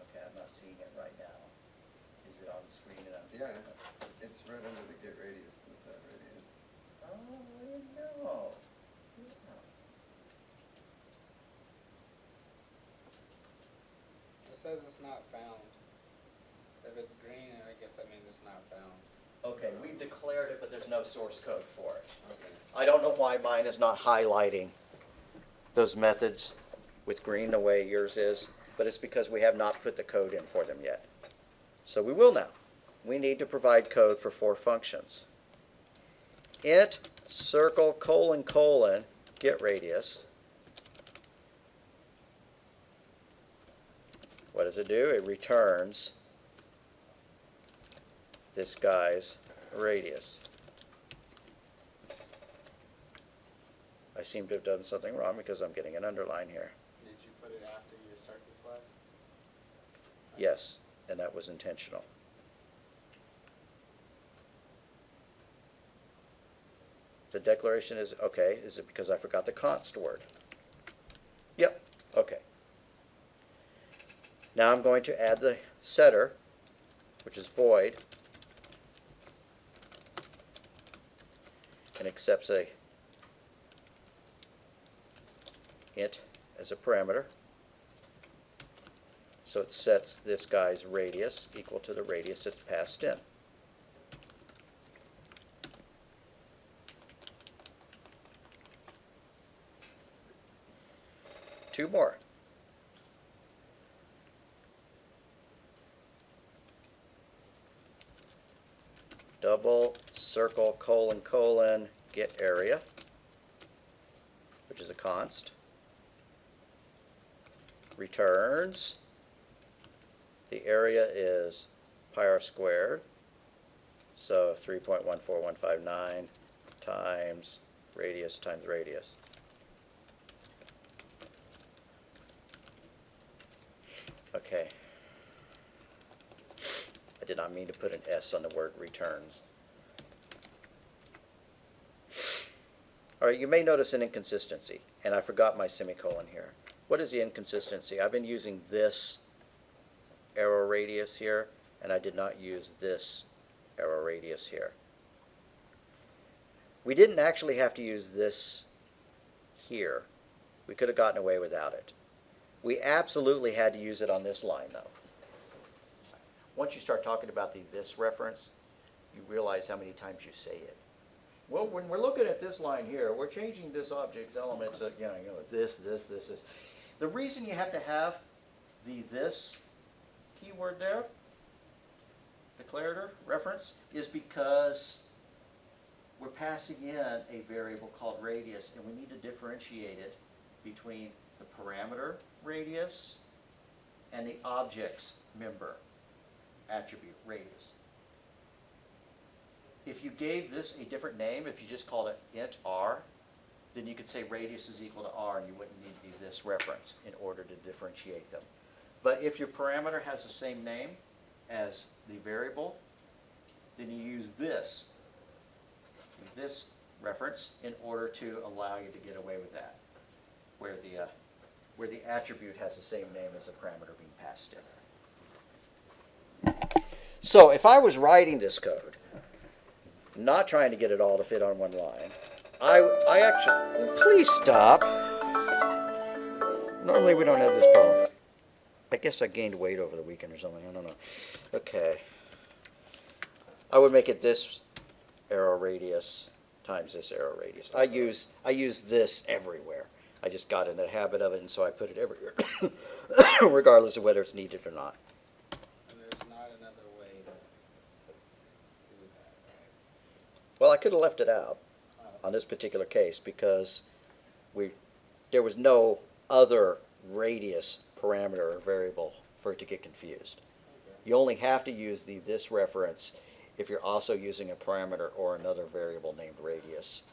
Okay, I'm not seeing it right now. Is it on the screen? Yeah, it's right under the get radius and the set radius. Oh, I didn't know. it says it's not found. If it's green, I guess that means it's not found. Okay, we've declared it, but there's no source code for it. Okay. I don't know why mine is not highlighting those methods with green the way yours is, but it's because we have not put the code in for them yet. So we will now. We need to provide code for 4 functions. Int circle colon get radius. What does it do? It returns this guy's radius. I seem to have done something wrong because I'm getting an underline here. Did you put it after your circle class? Yes, and that was intentional. The declaration is, okay, is it because I forgot the const word? Yep, okay. Now I'm going to add the setter, which is void, and accepts a int as a parameter. So it sets this guy's radius equal to the radius it's passed in. Two more. Double circle colon get area, which is a const, returns. The area is pi r squared, so 3.14159 times radius. Okay. I did not mean to put an S on the word returns. All right, you may notice an inconsistency, and I forgot my semicolon here. What is the inconsistency? I've been using this arrow radius here, and I did not use this arrow radius here. We didn't actually have to use this here. We could have gotten away without it. We absolutely had to use it on this line, though. Once you start talking about the this reference, you realize how many times you say it. Well, when we're looking at this line here, we're changing this object's elements, this. The reason you have to have the this keyword there, declarator reference, is because we're passing in a variable called radius, and we need to differentiate it between the parameter radius and the object's member attribute radius. If you gave this a different name, if you just called it int r, then you could say radius is equal to r, and you wouldn't need the this reference in order to differentiate them. But if your parameter has the same name as the variable, then you use this reference in order to allow you to get away with that, where the attribute has the same name as the parameter being passed in. So if I was writing this code, not trying to get it all to fit on one line. I actually, please stop. Normally we don't have this problem. I guess I gained weight over the weekend or something, I don't know. Okay. I would make it this arrow radius times this arrow radius. I use this everywhere. I just got in the habit of it, and so I put it everywhere, regardless of whether it's needed or not. And there's not another way to do that, right? Well, I could have left it out on this particular case because there was no other radius parameter or variable for it to get confused. Okay. You only have to use this reference if you're also using a parameter or another variable named radius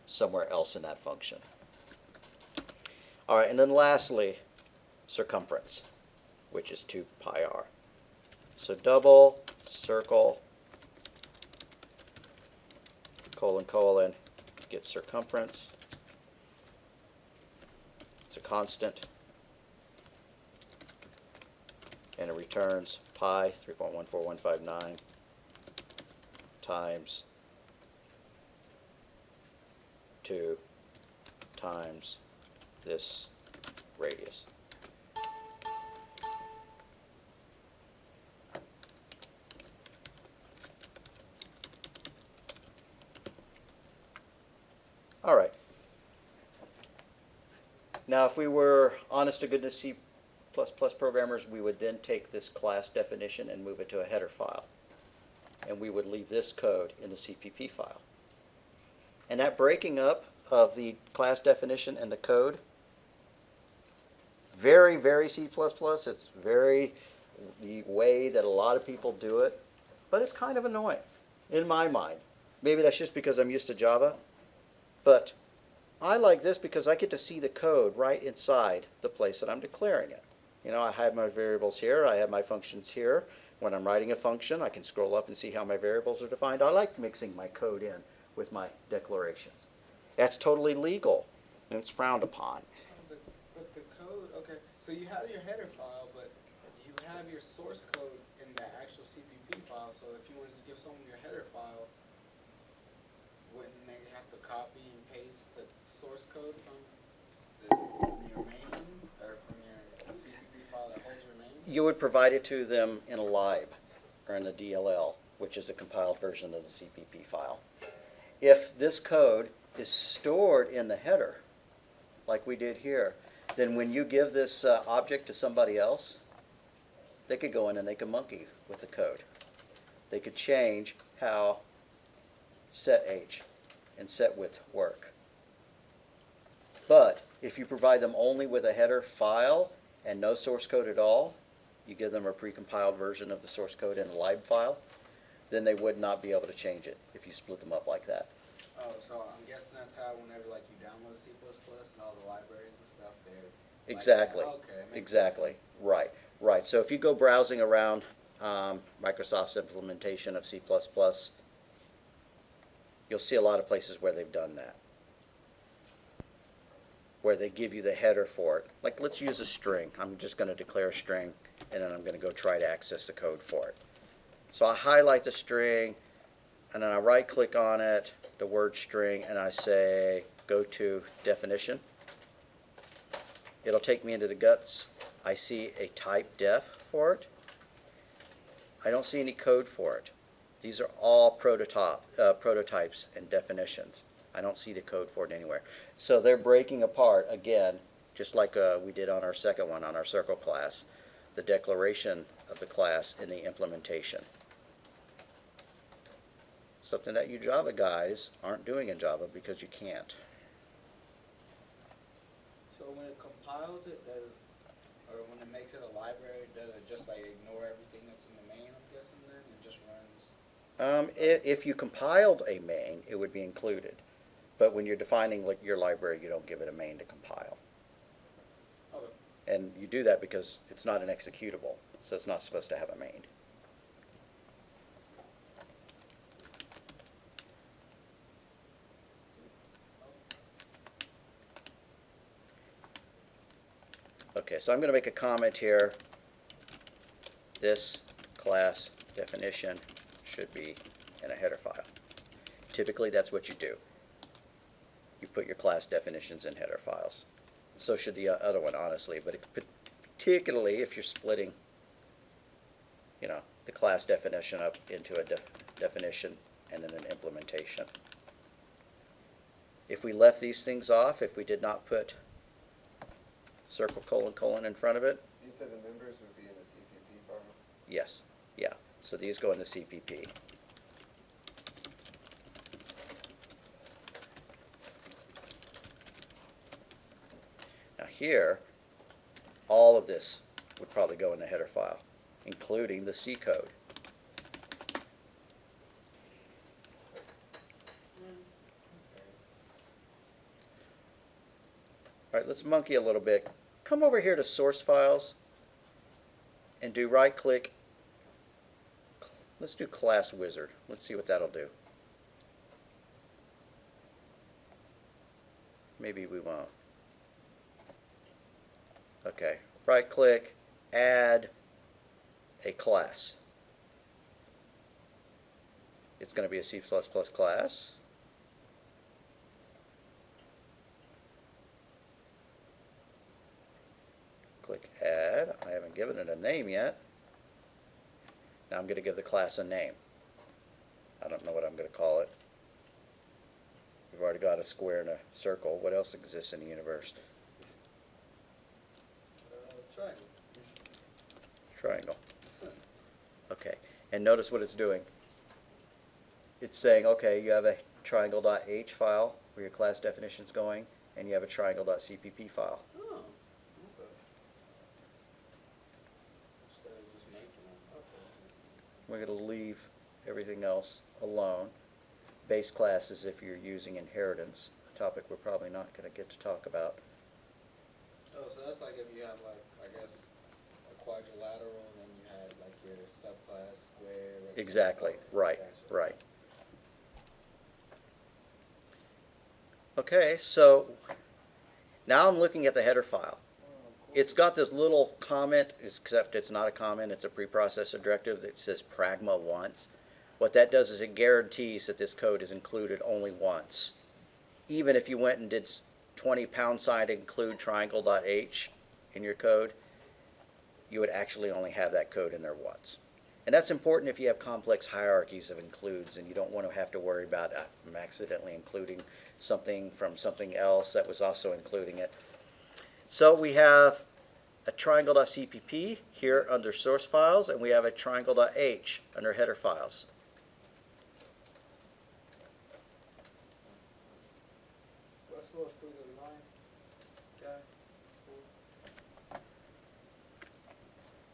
somewhere else in that function. All right, and then lastly, circumference, which is 2 pi r. So double circle colon colon get circumference. It's a constant, and it returns pi 3.14159 times 2 times this radius. All right. Now, if we were honest to goodness C++ programmers, we would then take this class definition and move it to a header file. And we would leave this code in the CPP file. And that breaking up of the class definition and the code, very, very C++. It's very the way that a lot of people do it. But it's kind of annoying, in my mind. Maybe that's just because I'm used to Java. But I like this because I get to see the code right inside the place that I'm declaring it. You know, I have my variables here, I have my functions here. When I'm writing a function, I can scroll up and see how my variables are defined. I like mixing my code in with my declarations. That's totally legal, and it's frowned upon. But the code, okay, so you have your header file, but you have your source code in the actual CPP file, so if you wanted to give someone your header file, wouldn't they have to copy and paste the source code from your main, or from your CPP file that holds your main? You would provide it to them in a lib, or in a DLL, which is a compiled version of the CPP file. If this code is stored in the header, like we did here, then when you give this object to somebody else, they could go in and they could monkey with the code. They could change how set age and set width work. But if you provide them only with a header file and no source code at all, you give them a precompiled version of the source code in a lib file, then they would not be able to change it if you split them up like that. Oh, so I'm guessing that's how whenever like you download C++ and all the libraries and stuff, they're Exactly. Like that. Okay, makes Exactly. sense. Right. Right. So if you go browsing around Microsoft's implementation of C++, you'll see a lot of places where they've done that, where they give you the header for it. Like, let's use a string. I'm just going to declare a string, and then I'm going to go try to access the code for it. So I highlight the string, and then I right-click on it, the word string, and I say go to definition. It'll take me into the guts. I see a type def for it. I don't see any code for it. These are all prototypes and definitions. I don't see the code for it anywhere. So they're breaking apart, again, just like we did on our second one, on our circle class, the declaration of the class and the implementation. Something that you Java guys aren't doing in Java because you can't. So when it compiles it, or when it makes it a library, does it just like ignore everything that's in the main, I'm guessing then, and just runs? If you compiled a main, it would be included. But when you're defining like your library, you don't give it a main to compile. Okay. And you do that because it's not an executable, so it's not supposed to have a main. Okay, so I'm going to make a comment here. This class definition should be in a header file. Typically, that's what you do. You put your class definitions in header files. So should the other one, honestly, but particularly if you're splitting, you know, the class definition up into a definition and then an implementation. If we left these things off, if we did not put circle colon colon in front of it, You said the members would be in the CPP file? yes, yeah. So these go in the CPP. Now here, all of this would probably go in the header file, including the C code. All right, let's monkey a little bit. Come over here to source files and do right click. Let's do class wizard. Let's see what that'll do. Maybe we won't. Okay, right click, add a class. It's going to be a C++ class. Click add. I haven't given it a name yet. Now I'm going to give the class a name. I don't know what I'm going to call it. We've already got a square and a circle. What else exists in the universe? Triangle. Triangle. Okay. And notice what it's doing. It's saying, okay, you have a triangle.h file where your class definition is going, and you have a triangle.cpp file. Oh, okay. Instead of just making them. Okay. We're going to leave everything else alone. Base class is if you're using inheritance, a topic we're probably not going to get to talk about. Oh, so that's like if you have like, I guess, a quadrilateral and then you had like your subclass square. rectangle. Exactly, Okay, right, gotcha. right. Okay, so now I'm looking at the header file. It's got this little comment, except it's not a comment, it's a preprocessor directive that says pragma once. What that does is it guarantees that this code is included only once. Even if you went and did 20 # include triangle.h in your code, you would actually only have that code in there once. And that's important if you have complex hierarchies of includes and you don't want to have to worry about I'm accidentally including something from something else that was also including it. So we have a triangle.cpp here under source files, and we have a triangle.h under header files. What's source code of the line? Guy?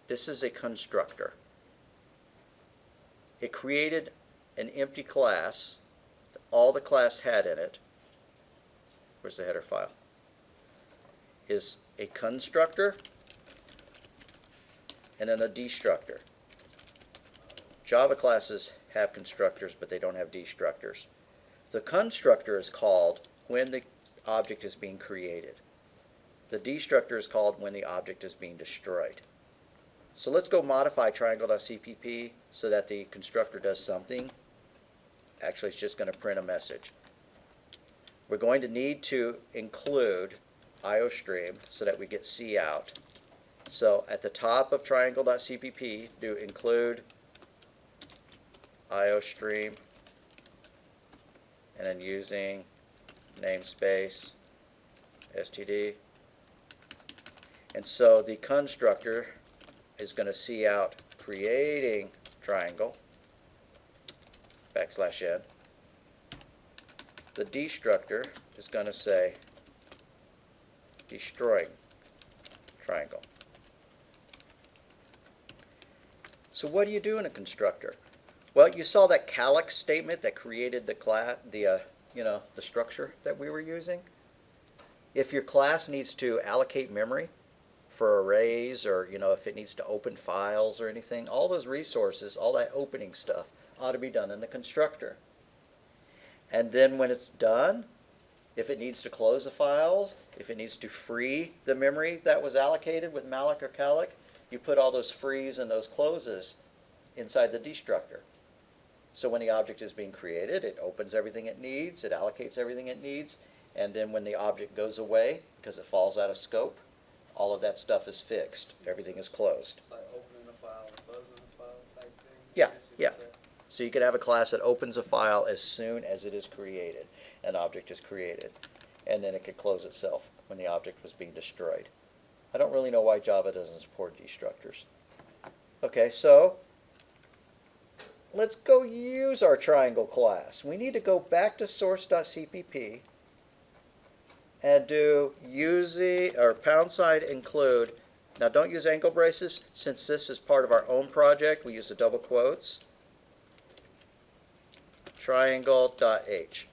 This is a constructor. It created an empty class that all the class had in it. Where's the header file? Is a constructor and then a destructor. Java classes have constructors, but they don't have destructors. The constructor is called when the object is being created. The destructor is called when the object is being destroyed. So let's go modify triangle.cpp so that the constructor does something. Actually, it's just going to print a message. We're going to need to include IOStream so that we get C out. So at the top of triangle.cpp, do include IOStream, and then using namespace std. And so the constructor is going to see out creating triangle \n. The destructor is going to say destroying triangle. So what do you do in a constructor? Well, you saw that calix statement that created the class, the structure that we were using. If your class needs to allocate memory for arrays, or if it needs to open files or anything, all those resources, all that opening stuff ought to be done in the constructor. And then when it's done, if it needs to close the files, if it needs to free the memory that was allocated with malloc or calloc, you put all those frees and those closes inside the destructor. So when the object is being created, it opens everything it needs, it allocates everything it needs, and then when the object goes away, because it falls out of scope, all of that stuff is fixed. Everything is closed. It's like opening a file and closing a file type thing? Yeah, I guess you could yeah. say. So you could have a class that opens a file as soon as it is created, an object is created, and then it could close itself when the object was being destroyed. I don't really know why Java doesn't support destructors. Okay, so let's go use our triangle class. We need to go back to source.cpp and do #include. Now don't use angle braces. Since this is part of our own project, we use the double quotes. Triangle.h.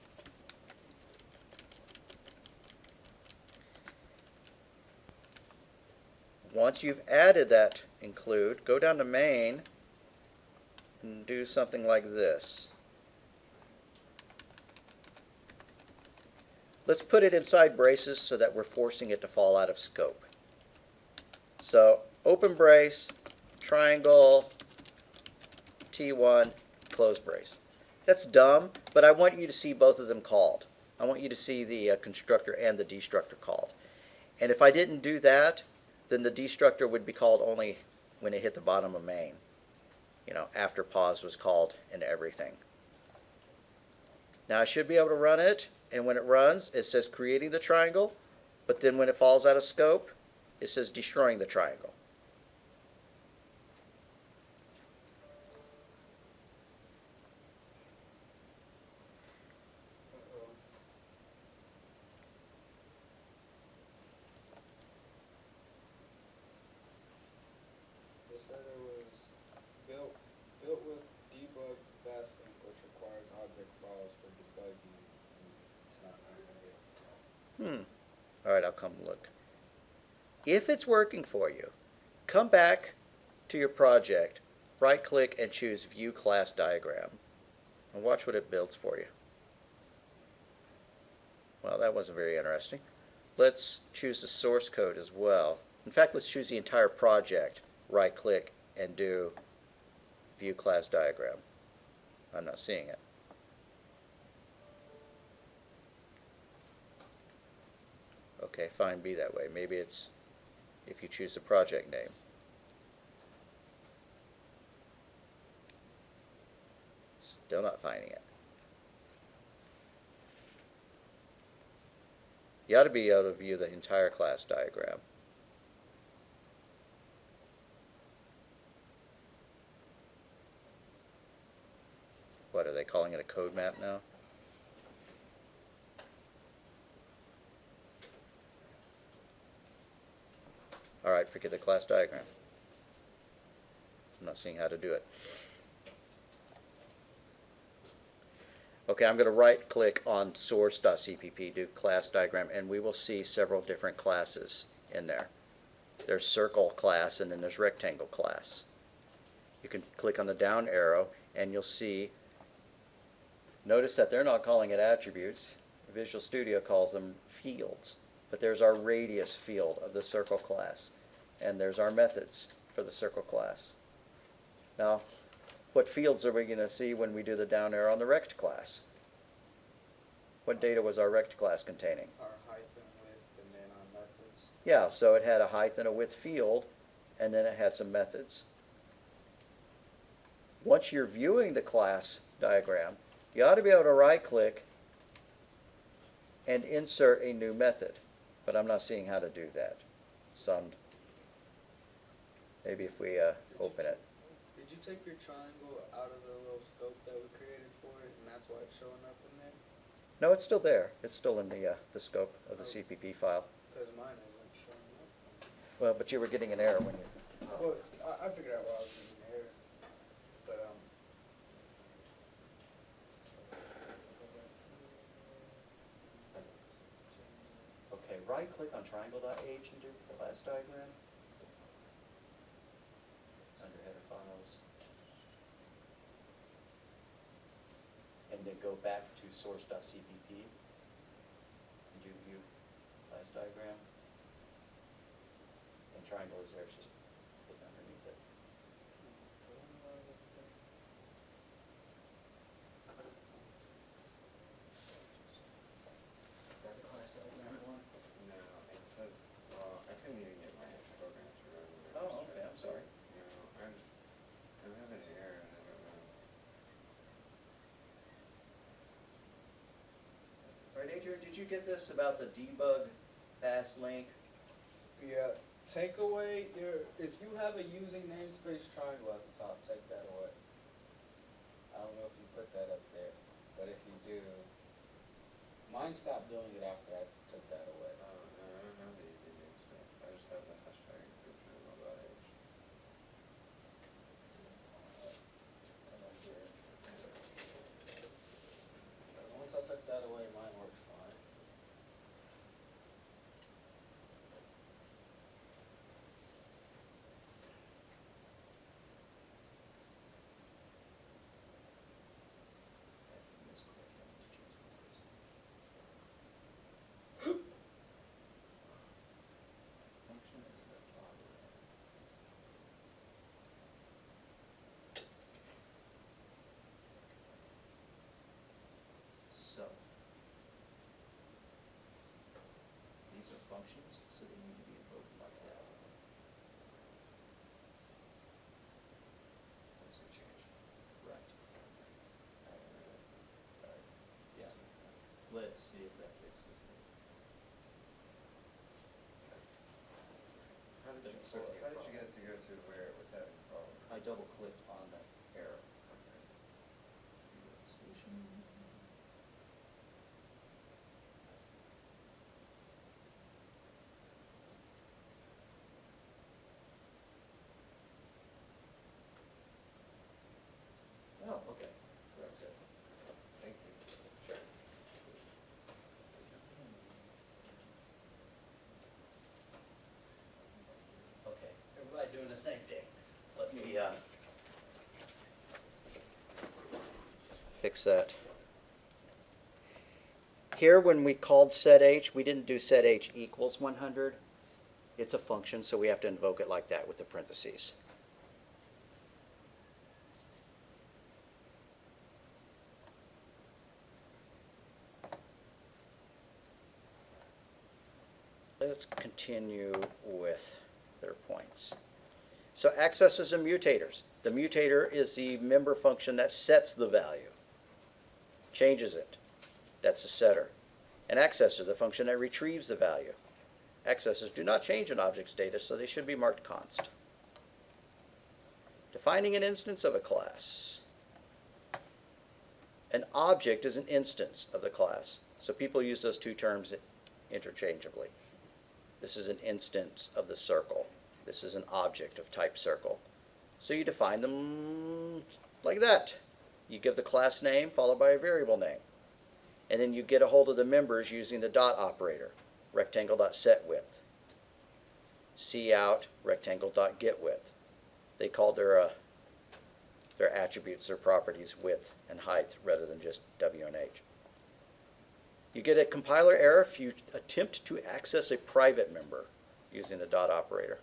Once you've added that include, go down to main and do something like this. Let's put it inside braces so that we're forcing it to fall out of scope. So open brace, triangle, T1, close brace. That's dumb, but I want you to see both of them called. I want you to see the constructor and the destructor called. And if I didn't do that, then the destructor would be called only when it hit the bottom of main. You know, after pause was called and everything. Now I should be able to run it, and when it runs, it says creating the triangle, but then when it falls out of scope, it says destroying the triangle. They said it was built with debug fasting, which requires object files for debugging. It's not running yet. All right, I'll come look. If it's working for you, come back to your project, right-click and choose View Class Diagram, and watch what it builds for you. Well, that wasn't very interesting. Let's choose the source code as well. In fact, let's choose the entire project, right-click, and do View Class Diagram. I'm not seeing it. Okay, fine, be that way. Maybe it's if you choose the project name. Still not finding it. You ought to be able to view the entire class diagram. What, are they calling it a code map now? All right, forget the class diagram. I'm not seeing how to do it. Okay, I'm going to right-click on source.cpp, do class diagram, and we will see several different classes in there. There's circle class, and then there's rectangle class. You can click on the down arrow, and you'll see, notice that they're not calling it attributes. Visual Studio calls them fields. But there's our radius field of the circle class, and there's our methods for the circle class. Now, what fields are we going to see when we do the down arrow on the rect class? What data was our rect class containing? Our height and width, and then our methods. Yeah, so it had a height and a width field, and then it had some methods. Once you're viewing the class diagram, you ought to be able to right-click and insert a new method, but I'm not seeing how to do that. So maybe if we open it. Did you take your triangle out of the little scope that we created for it, and that's why it's showing up in there? No, it's still there. It's still in the scope of the CPP file. Because mine isn't showing up. Well, but you were getting an error when you... Well, I figured out why I was getting there, but Okay, right-click on triangle.h and do class diagram. Under header files. And then go back to source.cpp and do view class diagram. And triangle is there, it's just look underneath it. you get this about the debug fast link? Yeah, take away if you have a using namespace triangle at the top, take that away. I don't know if you put that up there, but if you do, mine stopped doing it after I took that away. No, I don't have the easy namespace. I just have the hashtag encryption and all that H. Once I took that away, mine worked fine. Function is the toggle. So, these are functions, so they need to be invoked like that. Since we changed. Right. I didn't realize that. Alright. Yeah. Let's see if that fixes it. How did Doesn't sort you of get it to go to where it was having a problem? I double clicked on that error. Okay. Solution. Oh, okay, so that's it. Thank you. Sure. Okay, everybody doing the same thing. Let me, fix that. Here, when we called setH, we didn't do setH equals 100. It's a function, so we have to invoke it like that with the parentheses. Let's continue with their points. So accessors and mutators. The mutator is the member function that sets the value, changes it. That's the setter. An accessor, the function that retrieves the value. Accessors do not change an object's data, so they should be marked const. Defining an instance of a class. An object is an instance of the class, so people use those two terms interchangeably. This is an instance of the circle. This is an object of type circle. So you define them like that. You give the class name followed by a variable name. And then you get a hold of the members using the dot operator, rectangle.setWidth. Cout, rectangle.getWidth. They called their attributes, their properties, width and height rather than just W and H. You get a compiler error if you attempt to access a private member using the dot operator.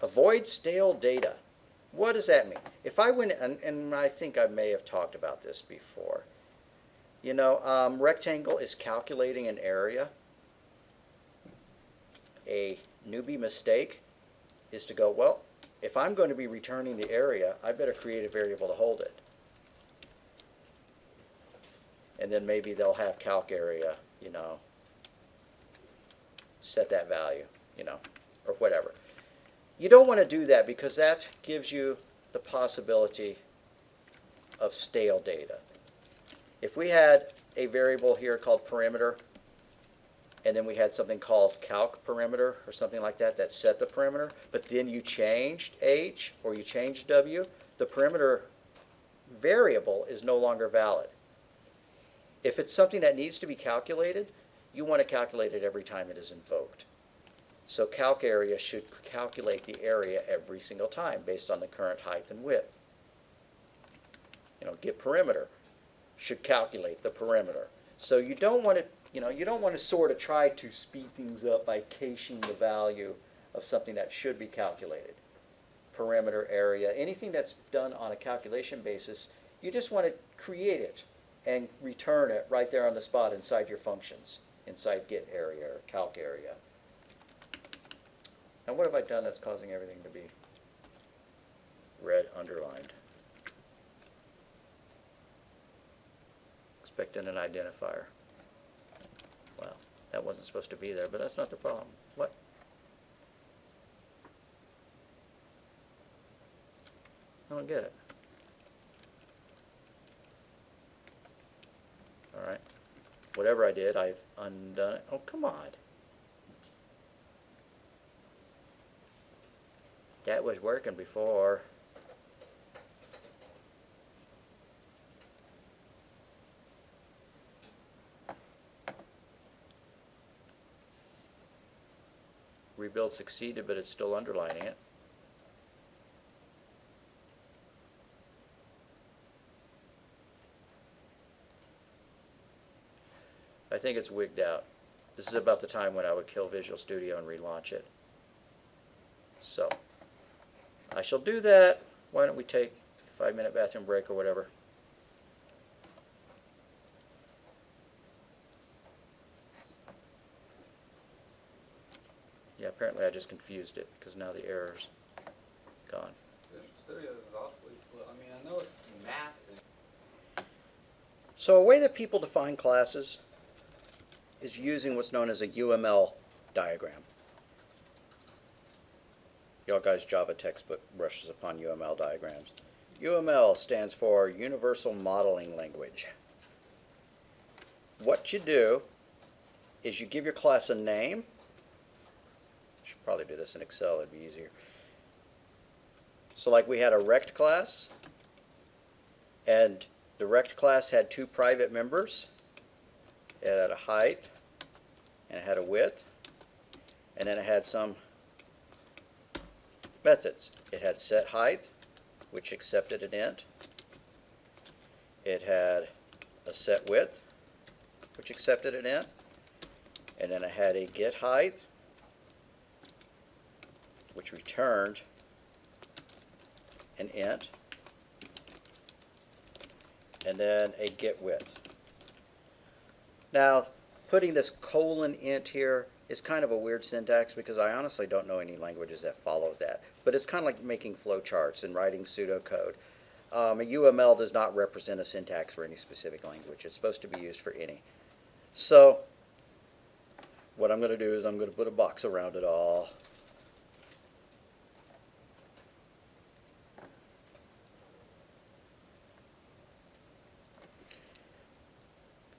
Avoid stale data. What does that mean? If I went, and I think I may have talked about this before, you know, rectangle is calculating an area. A newbie mistake is to go, well, if I'm going to be returning the area, I better create a variable to hold it. And then maybe they'll have calc area, you know, set that value, you know, or whatever. You don't want to do that because that gives you the possibility of stale data. If we had a variable here called perimeter, and then we had something called calc perimeter or something like that that set the perimeter, but then you changed H or you changed W, the perimeter variable is no longer valid. If it's something that needs to be calculated, you want to calculate it every time it is invoked. So calc area should calculate the area every single time based on the current height and width. You know, get perimeter should calculate the perimeter. So you don't want to, you know, you don't want to sort of try to speed things up by caching the value of something that should be calculated. Perimeter, area, anything that's done on a calculation basis, you just want to create it and return it right there on the spot inside your functions, inside get area or calc area. Now what have I done that's causing everything to be red underlined? expecting an identifier. Well, that wasn't supposed to be there, but that's not the problem. What? I don't get it. Alright. Whatever I did, I've undone it. Oh, come on. That was working before. Rebuild succeeded, but it's still underlining it. I think it's wigged out. This is about the time when I would kill Visual Studio and relaunch it. So, I shall do that. Why don't we take a 5-minute bathroom break or whatever. Yeah, apparently I just confused it because now the error's gone. Visual Studio is awfully slow. I mean, I know it's massive. So a way that people define classes is using what's known as a UML diagram. Y'all guys' Java textbook brushes upon UML diagrams. UML stands for Universal Modeling Language. What you do is you give your class a name. Should probably do this in Excel, it'd be easier. So like we had a rect class, and the rect class had 2 private members. It had a height, and it had a width, and then it had some methods. It had set height, which accepted an int. It had a set width, which accepted an int. And then it had a get height, which returned an int. And then a get width. Now, putting this colon int here is kind of a weird syntax because I honestly don't know any languages that follow that. But it's kind of like making flowcharts and writing pseudocode. A UML does not represent a syntax for any specific language. It's supposed to be used for any. So, what I'm going to do is I'm going to put a box around it all.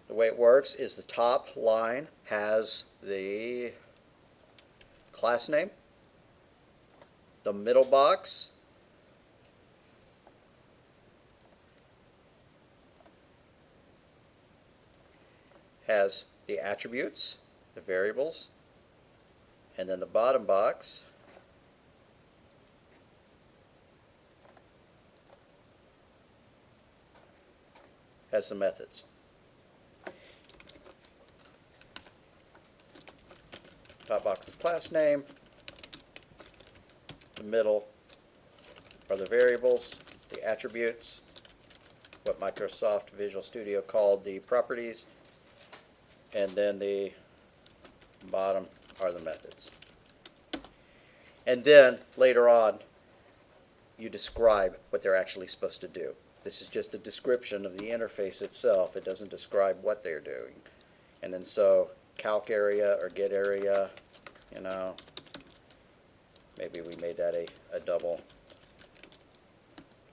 The way it works is the top line has the class name. The middle box has the attributes, the variables, and then the bottom box has some methods. Top box is class name. The middle are the variables, the attributes, what Microsoft Visual Studio called the properties, and then the bottom are the methods. And then later on, you describe what they're actually supposed to do. This is just a description of the interface itself. It doesn't describe what they're doing. And then so calc area or get area, you know, maybe we made that a double.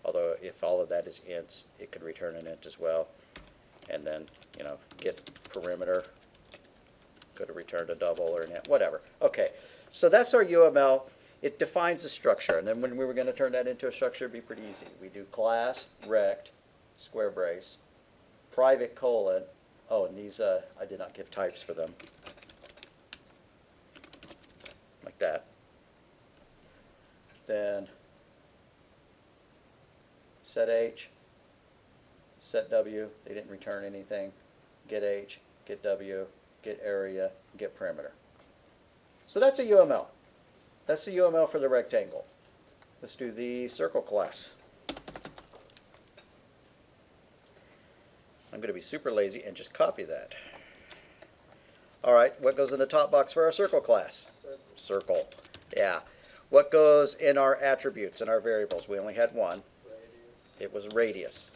Although if all of that is ints, it could return an int as well. And then, you know, get perimeter could have returned a double or an int, whatever. Okay, so that's our UML. It defines a structure, and then when we were going to turn that into a structure, it'd be pretty easy. We do class, rect, square brace, private colon. Oh, and these, I did not give types for them. Like that. Then set H, set W, they didn't return anything. Get H, get W, get area, get perimeter. So that's a UML. That's the UML for the rectangle. Let's do the circle class. I'm going to be super lazy and just copy that. Alright, what goes in the top box for our circle class? Circle. Yeah. What goes in our attributes and our variables? We only had one. Radius. It was radius.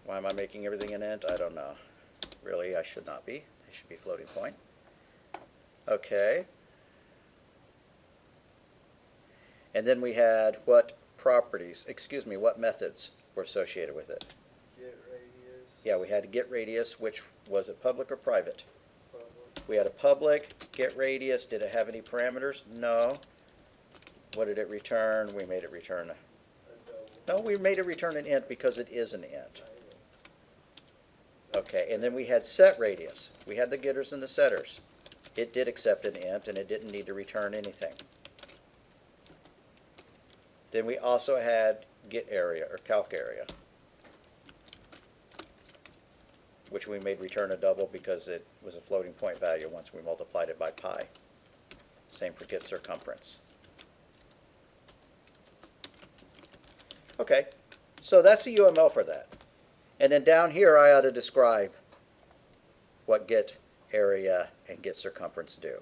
Why am I making everything an int? I don't know. Really, I should not be. It should be floating point. Okay. And then we had what properties, excuse me, what methods were associated with it? Get radius. Yeah, we had to get radius, which was it public or private? Public. We had a public get radius. Did it have any parameters? No. What did it return? We made it return. A double. No, we made it return an int because it is an int. Okay, and then we had set radius. We had the getters and the setters. It did accept an int, and it didn't need to return anything. Then we also had get area, or calc area, which we made return a double because it was a floating point value once we multiplied it by pi. Same for get circumference. Okay, so that's the UML for that. And then down here I ought to describe what get area and get circumference do.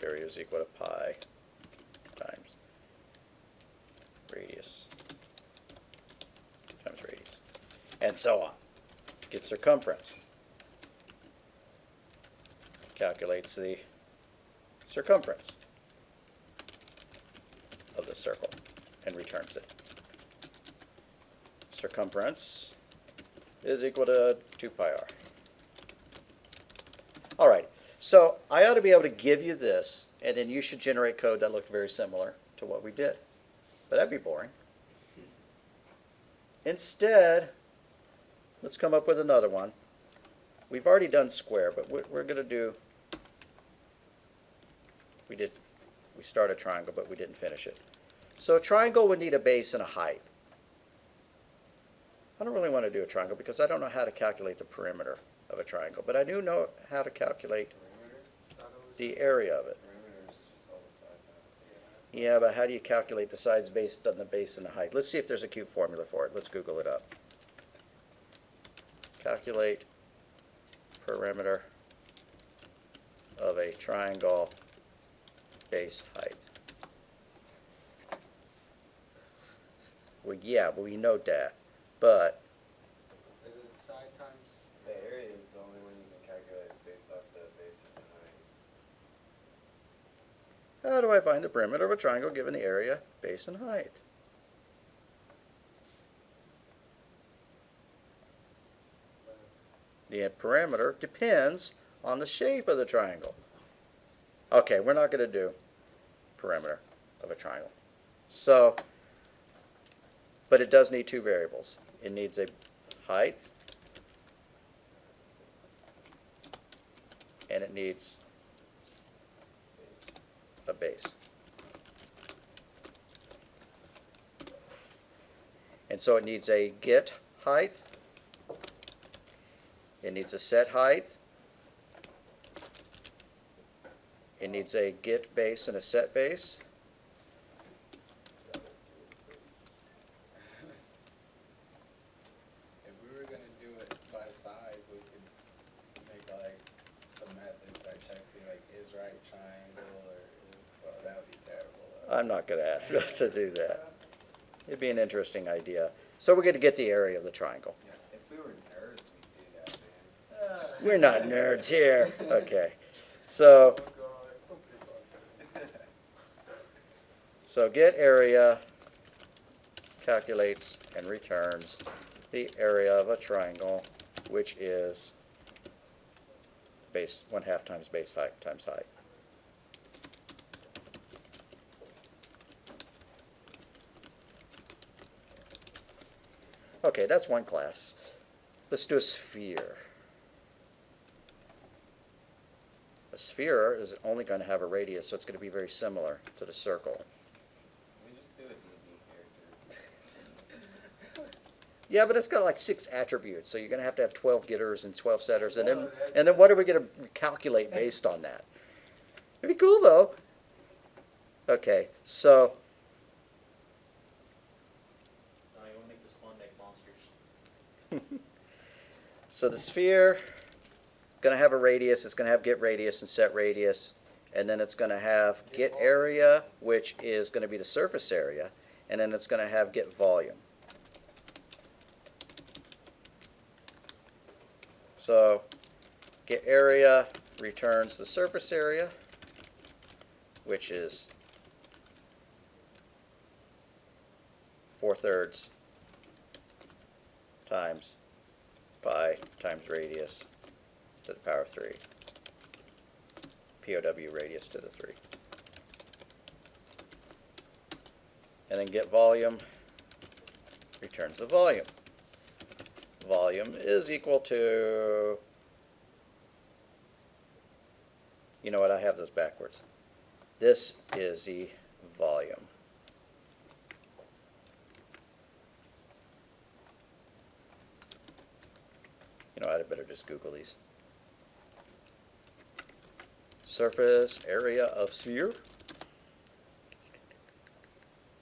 Area is equal to pi times radius times radius, and so on. Get circumference. Calculates the circumference of the circle and returns it. Circumference is equal to 2 pi r. All right. So I ought to be able to give you this, and then you should generate code that looked very similar to what we did. But that'd be boring. Instead, let's come up with another one. We've already done square, but we're going to do, we started triangle, but we didn't finish it. So a triangle would need a base and a height. I don't really want to do a triangle because I don't know how to calculate the perimeter of a triangle, but I do know how to calculate the area of it. Perimeter is just all the sides of it. Yeah, but how do you calculate the sides based on the base and the height? Let's see if there's a cube formula for it. Let's Google it up. Calculate perimeter of a triangle base height. Well, yeah, we know that, but Is it side times? The area is the only one you can calculate based off the base and the height. how do I find the perimeter of a triangle given the area, base, and height? The perimeter depends on the shape of the triangle. Okay, we're not going to do perimeter of a triangle. So, but it does need two variables. It needs a height, and it needs a base. And so it needs a get height, it needs a set height, it needs a get base and a set base, If we were gonna do it by size, we could make like some methods that check, see like is right triangle or is, well, that would be terrible. I'm not going to ask us to do that. It'd be an interesting idea. So we're going to get the area of the triangle. Yeah, if we were nerds, we'd do that, man. We're not nerds here. Okay. So get area calculates and returns the area of a triangle, which is base 1/2 times base height times height. Okay, that's one class. Let's do a sphere. A sphere is only going to have a radius, so it's going to be very similar to the circle. We just do a DB character. Yeah, but it's got like 6 attributes, so you're going to have 12 getters and 12 setters, and then what are we going to calculate based on that? It'd be cool though. Okay, so So the sphere going to have a radius. It's going to have get radius and set radius. And then it's going to have get area, which is going to be the surface area. And then it's going to have get volume. So get area returns the surface area, which is 4/3 times pi times radius to the power of 3. POW radius to the 3. And then get volume returns the volume. Volume is equal to, you know what, I have those backwards. This is the volume. You know, I'd better just Google these. Surface area of sphere,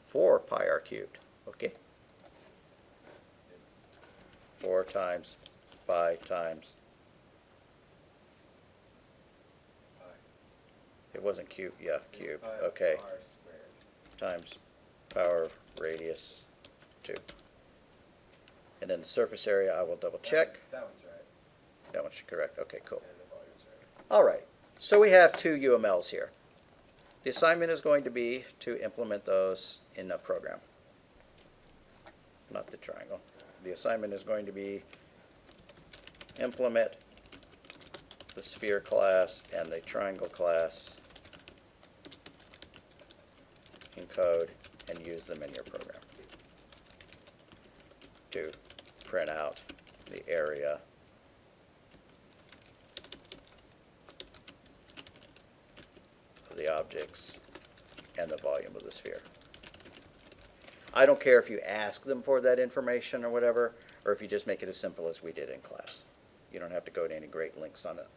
4 pi r cubed. Okay. 4 times pi times. It wasn't cube. Yeah, cube. Okay. Times power of radius 2. And then the surface area, I will double check. That one's right. That one's correct. Okay, cool. And the volume's right. All right. So we have 2 UMLs here. The assignment is going to be to implement those in a program. Not the triangle. The assignment is going to be implement the sphere class and the triangle class in code and use them in your program to print out the area of the objects and the volume of the sphere. I don't care if you ask them for that information or whatever, or if you just make it as simple as we did in class. You don't have to go to any great links on it.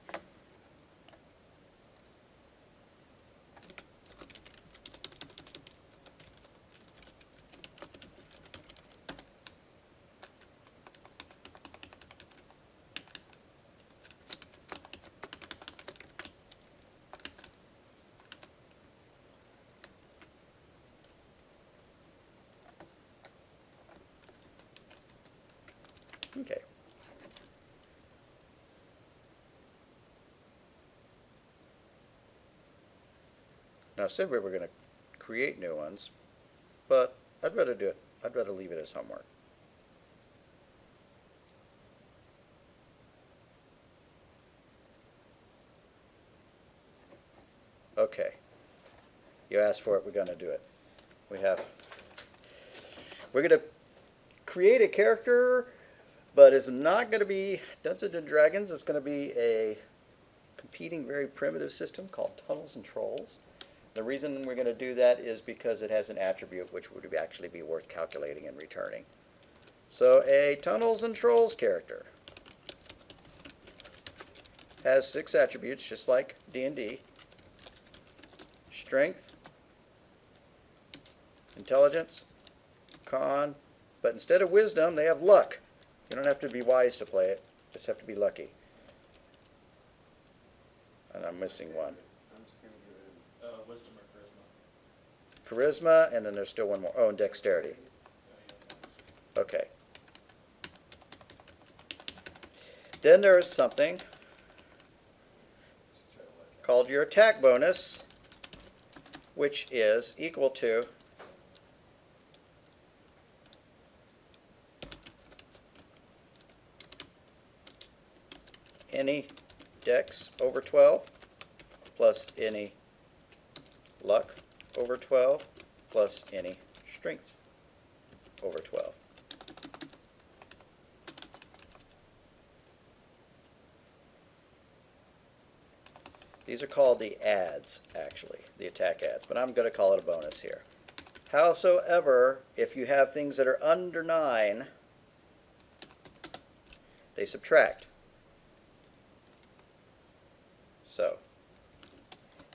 Okay. Now I said we were going to create new ones, but I'd rather do it. I'd rather leave it as homework. Okay. You asked for it, we're going to do it. We're going to create a character, but it's not going to be Dungeons and Dragons. It's going to be a competing, very primitive system called Tunnels and Trolls. The reason we're going to do that is because it has an attribute which would actually be worth calculating and returning. So a Tunnels and Trolls character has 6 attributes, just like D&D. Strength, intelligence, con, but instead of wisdom, they have luck. You don't have to be wise to play it, just have to be lucky. And I'm missing one. I'm just gonna give it Wisdom or charisma? Charisma, and then there's still one more. Oh, and dexterity. Okay. Then there is something just try to look at called your attack bonus, which is equal to any dex over 12 plus any luck over 12 plus any strength over 12. These are called the adds, actually, the attack adds, but I'm going to call it a bonus here. Howsoever, if you have things that are under 9, they subtract. So,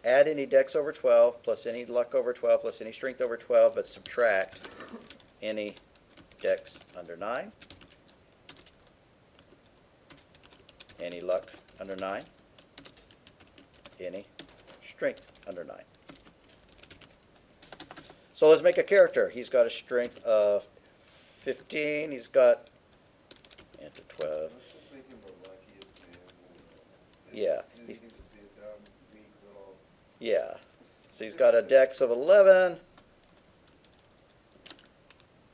add any dex over 12 plus any luck over 12 plus any strength over 12, but subtract any dex under 9 Any luck under 9? Any strength under 9? So let's make a character. He's got a strength of 15. He's got into 12. Let's just make him the luckiest man. Yeah. Then he can just be a dumb, weak little. Yeah. So he's got a dex of 11.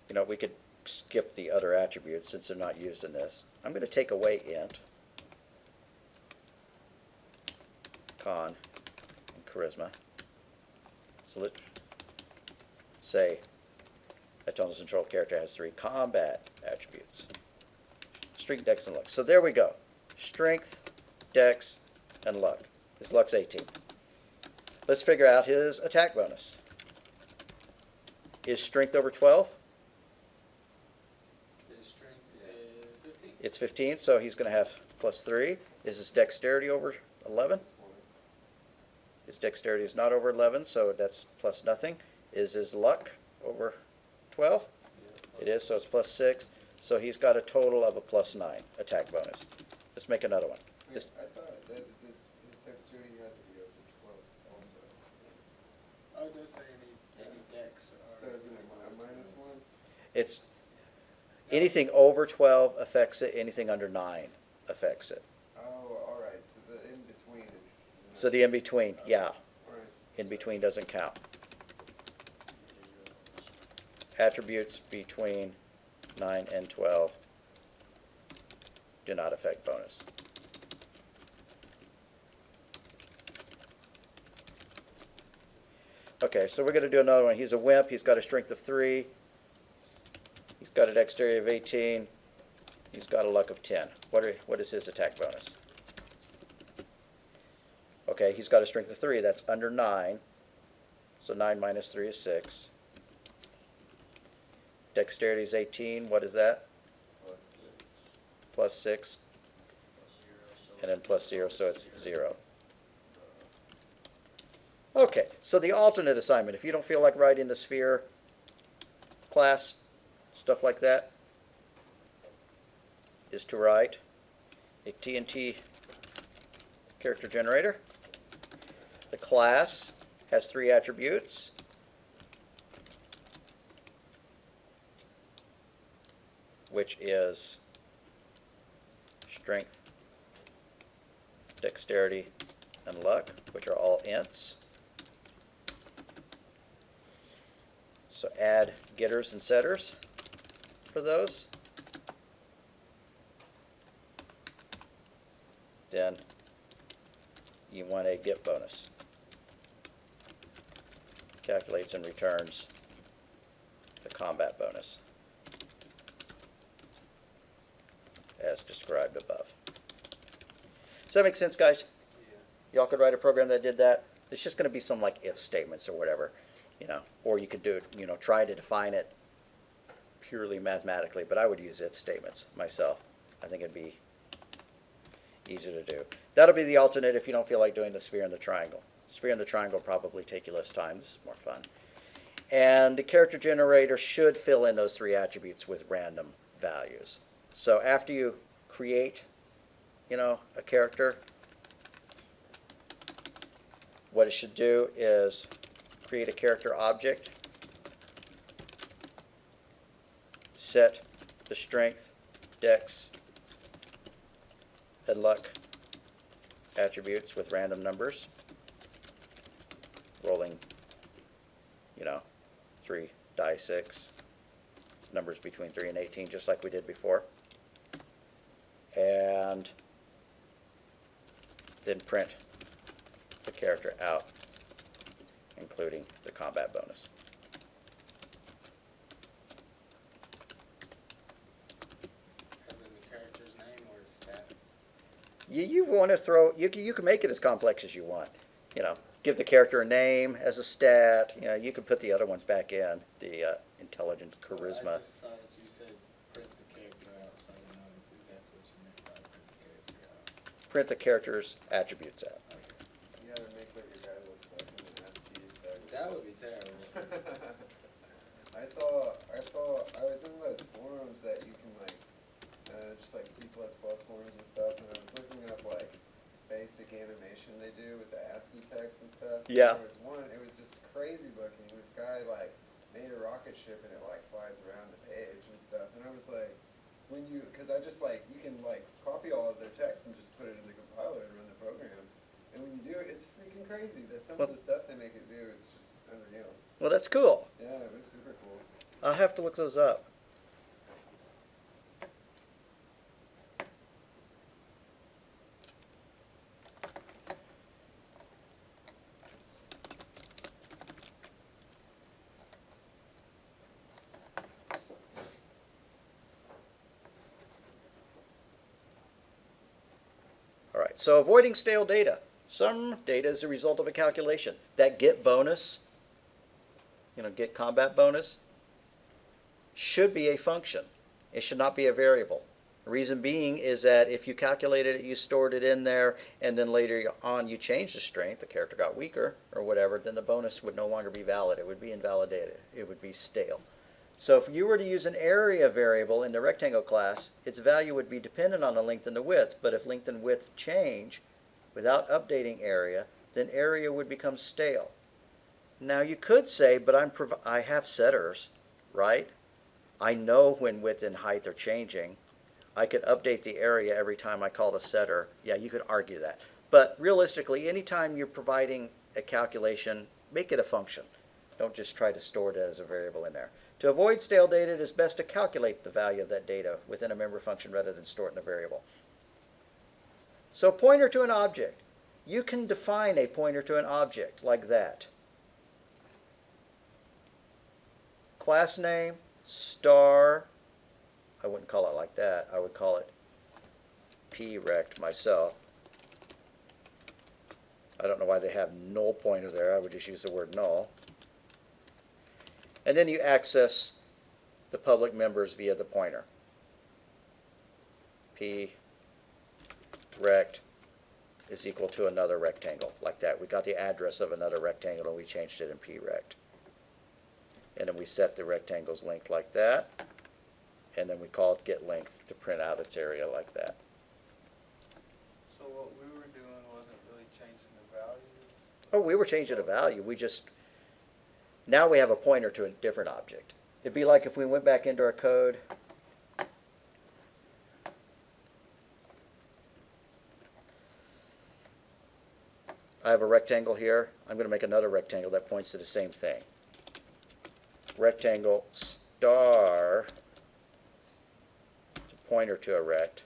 You know, we could skip the other attributes since they're not used in this. I'm going to take away int, con, and charisma. So let's say a total control character has 3 combat attributes. Strength, dex, and luck. So there we go. Strength, dex, and luck. His luck's 18. Let's figure out his attack bonus. Is strength over 12? His strength is 15. It's 15, so he's going to have plus 3. Is his dexterity over 11? His dexterity is not over 11, so that's plus nothing. Is his luck over 12? It is, so it's plus 6. So he's got a total of a plus 9 attack bonus. Let's make another one. Wait, This, I thought that his dexterity had to be up to 12 also. Oh, it does say any dex or. So isn't it a minus 1? it's anything over 12 affects it. Anything under 9 affects it. Oh, alright, so the in between is. So the in between, yeah, Alright. in between doesn't count. Attributes between 9 and 12 do not affect bonus. Okay, so we're going to do another one. He's a wimp. He's got a strength of 3. He's got a dexterity of 18. He's got a luck of 10. What is his attack bonus? Okay, he's got a strength of 3. That's under 9. So 9 minus 3 is 6. Dexterity is 18. What is that? Plus 6. Plus 6. And then plus 0, so it's 0. Okay, so the alternate assignment, if you don't feel like writing the sphere class, stuff like that, is to write a TNT character generator. The class has 3 attributes. Which is strength, dexterity, and luck, which are all ints. So add getters and setters for those. Then you want a get bonus. Calculates and returns the combat bonus as described above. Does that make sense, guys? Y'all could write a program that did that. It's just going to be some like if statements or whatever, you know, or you could do it, you know, try to define it purely mathematically, but I would use if statements myself. I think it'd be easier to do. That'll be the alternate if you don't feel like doing the sphere and the triangle. Sphere and the triangle will probably take you less time. This is more fun. And the character generator should fill in those 3 attributes with random values. So after you create, you know, a character, what it should do is create a character object, set the strength, dex, and luck attributes with random numbers, rolling, you know, 3 die 6, numbers between 3 and 18, just like we did before. And then print the character out, including the combat bonus. As in the character's name or his status? You want to throw, you can make it as complex as you want. You know, give the character a name as a stat. You know, you can put the other ones back in, the intelligence, Well, charisma. I just saw that you said print the character out, so I didn't know exactly what you meant by print the character out. Print the character's attributes out. You gotta make what your guy looks like in an SD effect. That would be terrible. I was in those forums that you can like just like C++ forms and stuff, and I was looking up like basic animation they do with the ASCII text and stuff. Yeah. There was one, it was just crazy looking. This guy like made a rocket ship and it like flies around the page and stuff, and I was like, because I just like, you can like copy all of their text and just put it in the compiler and run the program. And when you do it, it's freaking crazy. Some of the stuff they make it do, it's just unreal. Well, that's cool. Yeah, it was super cool. I'll have to look those up. All right, so avoiding stale data. Some data is a result of a calculation. That get bonus, get combat bonus, should be a function. It should not be a variable. The reason being is that if you calculated it, you stored it in there, and then later on you changed the strength, the character got weaker or whatever, then the bonus would no longer be valid. It would be invalidated. It would be stale. So if you were to use an area variable in the rectangle class, its value would be dependent on the length and the width. But if length and width change without updating area, then area would become stale. Now you could say, but I have setters, right? I know when width and height are changing. I could update the area every time I call the setter. Yeah, you could argue that. But realistically, anytime you're providing a calculation, make it a function. Don't just try to store it as a variable in there. To avoid stale data, it is best to calculate the value of that data within a member function rather than store it in a variable. So pointer to an object. You can define a pointer to an object like that. Class name, star. I wouldn't call it like that. I would call it prect myself. I don't know why they have null pointer there. I would just use the word null. And then you access the public members via the pointer. Prect is equal to another rectangle, like that. We got the address of another rectangle and we changed it in prect. And then we set the rectangle's length like that. And then we call it getLength to print out its area like that. So what we were doing wasn't really changing the values? Oh, we were changing the value. Now we have a pointer to a different object. It'd be like if we went back into our code. I have a rectangle here. I'm going to make another rectangle that points to the same thing. Rectangle star, it's a pointer to a rect.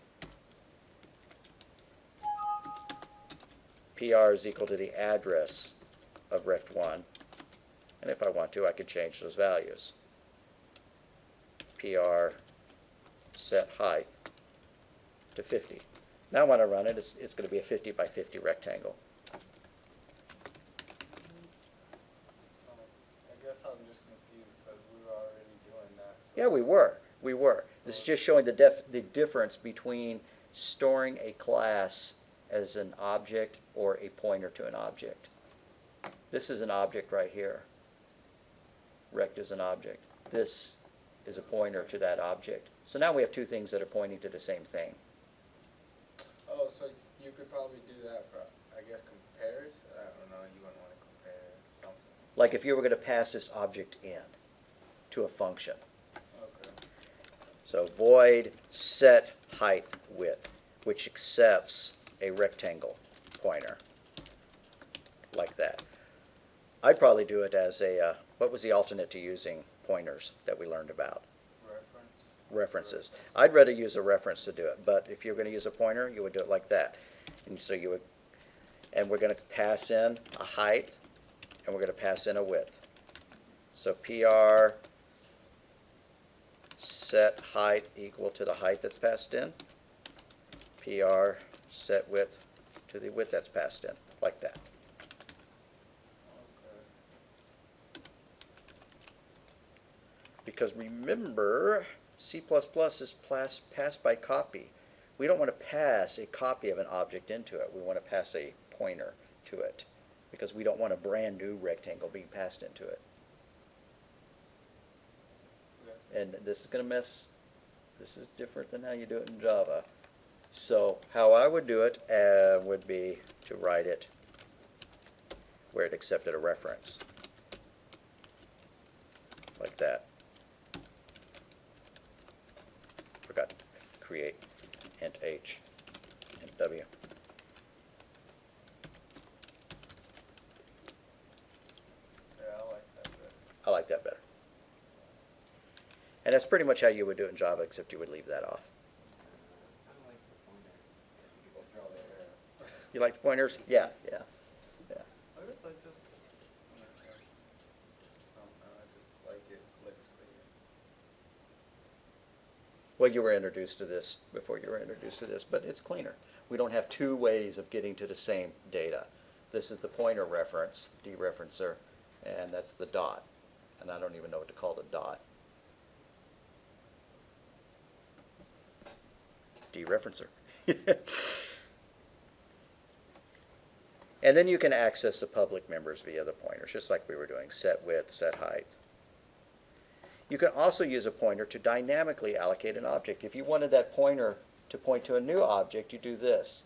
PR is equal to the address of rect1. And if I want to, I could change those values. PR set height to 50. Now when I run it, it's going to be a 50 by 50 rectangle. I guess I'm just confused because we were already doing that. So Yeah, we were. We were. This is just showing the difference between storing a class as an object or a pointer to an object. This is an object right here. Rect is an object. This is a pointer to that object. So now we have two things that are pointing to the same thing. Oh, so you could probably do that for, I guess, compares? I don't know, you wouldn't want to compare something. Like if you were going to pass this object in to a function. Okay. So void set height width, which accepts a rectangle pointer like that. I'd probably do it as a, what was the alternate to using pointers that we learned about? References. I'd rather use a reference to do it, but if you're going to use a pointer, you would do it like that. And so you would, and we're going to pass in a height, and we're going to pass in a width. So PR set height equal to the height that's passed in. PR set width to the width that's passed in, like that. Because remember, C++ is passed by copy. We don't want to pass a copy of an object into it. We want to pass a pointer to it because we don't want a brand new rectangle being passed into it. And this is going to mess This is different than how you do it in Java. So how I would do it would be to write it where it accepted a reference. Like that. Forgot to create int h, int w. Yeah, I like that better. I like that better. And that's pretty much how you would do it in Java, except you would leave that off. I don't like the pointer, because you get to draw the arrow. You like the pointers? Yeah, yeah, yeah. I guess I just, I don't know, I just like it looks clear. Well, you were introduced to this before you were introduced to this, but it's cleaner. We don't have two ways of getting to the same data. This is the pointer reference, dereferencer, and that's the dot. And I don't even know what to call the dot. Dereferencer. And then you can access the public members via the pointers, just like we were doing, set width, set height. You can also use a pointer to dynamically allocate an object. If you wanted that pointer to point to a new object, you do this.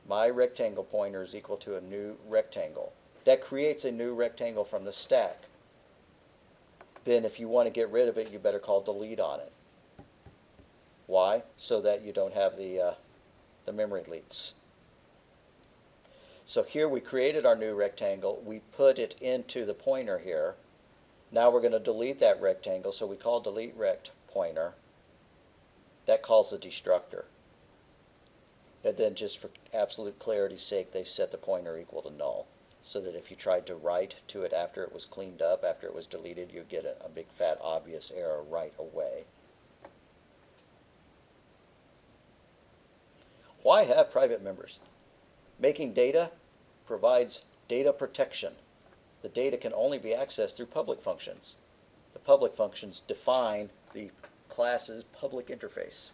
My rectangle pointer is equal to a new rectangle. That creates a new rectangle from the stack. Then if you want to get rid of it, you better call delete on it. Why? So that you don't have the memory leaks. So here we created our new rectangle. We put it into the pointer here. Now we're going to delete that rectangle, so we call delete rect pointer. That calls the destructor. And then just for absolute clarity's sake, they set the pointer equal to null, so that if you tried to write to it after it was cleaned up, after it was deleted, you'd get a big fat obvious error right away. Why have private members? Making data provides data protection. The data can only be accessed through public functions. The public functions define the class's public interface.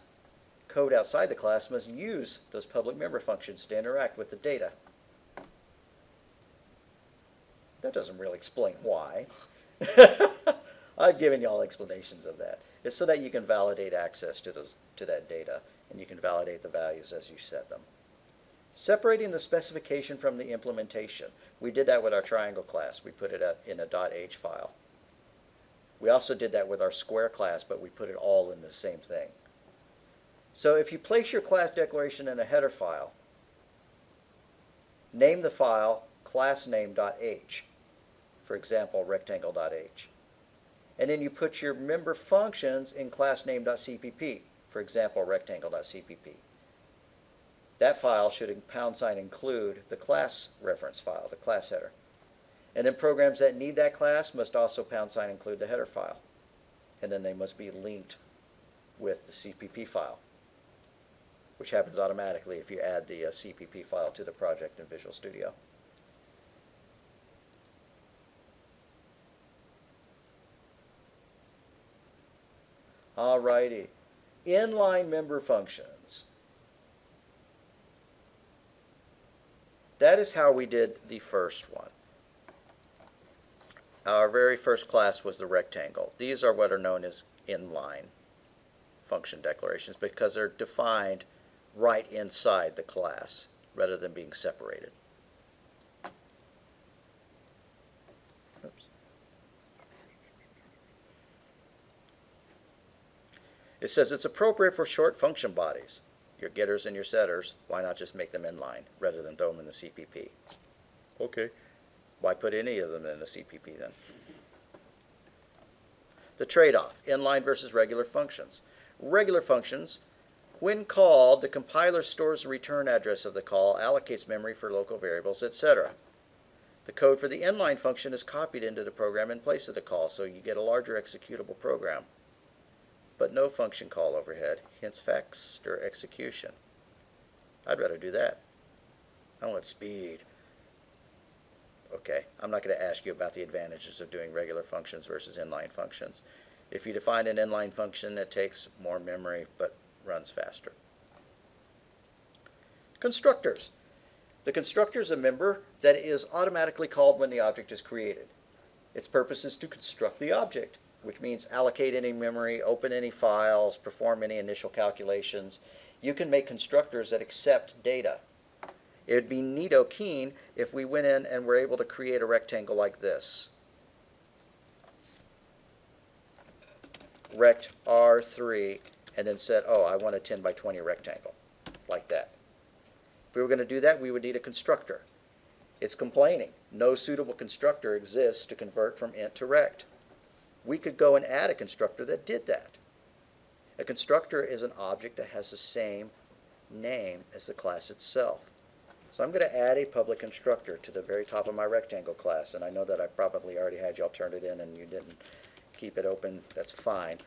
Code outside the class must use those public member functions to interact with the data. That doesn't really explain why. I've given you all explanations of that. It's so that you can validate access to that data, and you can validate the values as you set them. Separating the specification from the implementation. We did that with our triangle class. We put it in a .h file. We also did that with our square class, but we put it all in the same thing. So if you place your class declaration in a header file, name the file classname.h, for example, rectangle.h. And then you put your member functions in classname.cpp, for example, rectangle.cpp. That file should #include the class reference file, the class header. And then programs that need that class must also #include the header file. And then they must be linked with the CPP file, which happens automatically if you add the CPP file to the project in Visual Studio. Alrighty, inline member functions. That is how we did the first one. Our very first class was the rectangle. These are what are known as inline function declarations because they're defined right inside the class rather than being separated. Oops. It says it's appropriate for short function bodies, your getters and your setters. Why not just make them inline rather than throw them in the CPP? Okay. Why put any of them in the CPP then? The trade-off, inline versus regular functions. Regular functions, when called, the compiler stores the return address of the call, allocates memory for local variables, etc. The code for the inline function is copied into the program in place of the call, so you get a larger executable program. But no function call overhead, hence faster execution. I'd rather do that. I want speed. Okay, I'm not going to ask you about the advantages of doing regular functions versus inline functions. If you define an inline function, it takes more memory but runs faster. Constructors. The constructor is a member that is automatically called when the object is created. Its purpose is to construct the object. which means allocate any memory, open any files, perform any initial calculations. You can make constructors that accept data. It would be neato keen if we went in and were able to create a rectangle like this. Rect R3, and then said, oh, I want a 10 by 20 rectangle, like that. If we were going to do that, we would need a constructor. It's complaining. No suitable constructor exists to convert from int to rect. We could go and add a constructor that did that. A constructor is an object that has the same name as the class itself. So I'm going to add a public constructor to the very top of my rectangle class, and I know that I probably already had y'all turn it in and you didn't keep it open. That's fine.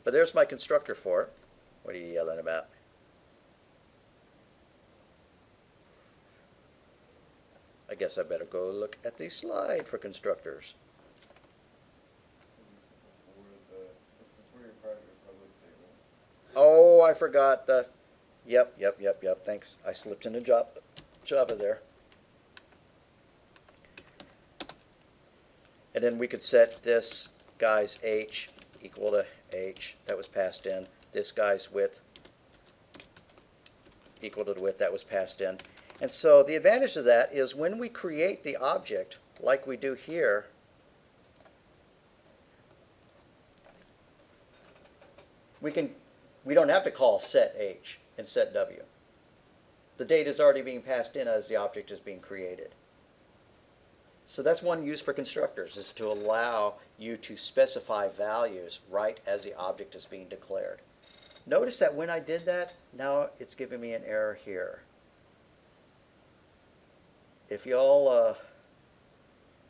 But there's my constructor for it. What are you yelling about? I guess I better go look at the slide for constructors. It's before your private or public statements. Oh, I forgot the. Yep. Thanks. I slipped into Java there. And then we could set this guy's h equal to h. That was passed in. This guy's width equal to the width. That was passed in. And so the advantage of that is when we create the object, like we do here, we don't have to call set h and set w. The data is already being passed in as the object is being created. So that's one use for constructors, is to allow you to specify values right as the object is being declared. Notice that when I did that, now it's giving me an error here. If y'all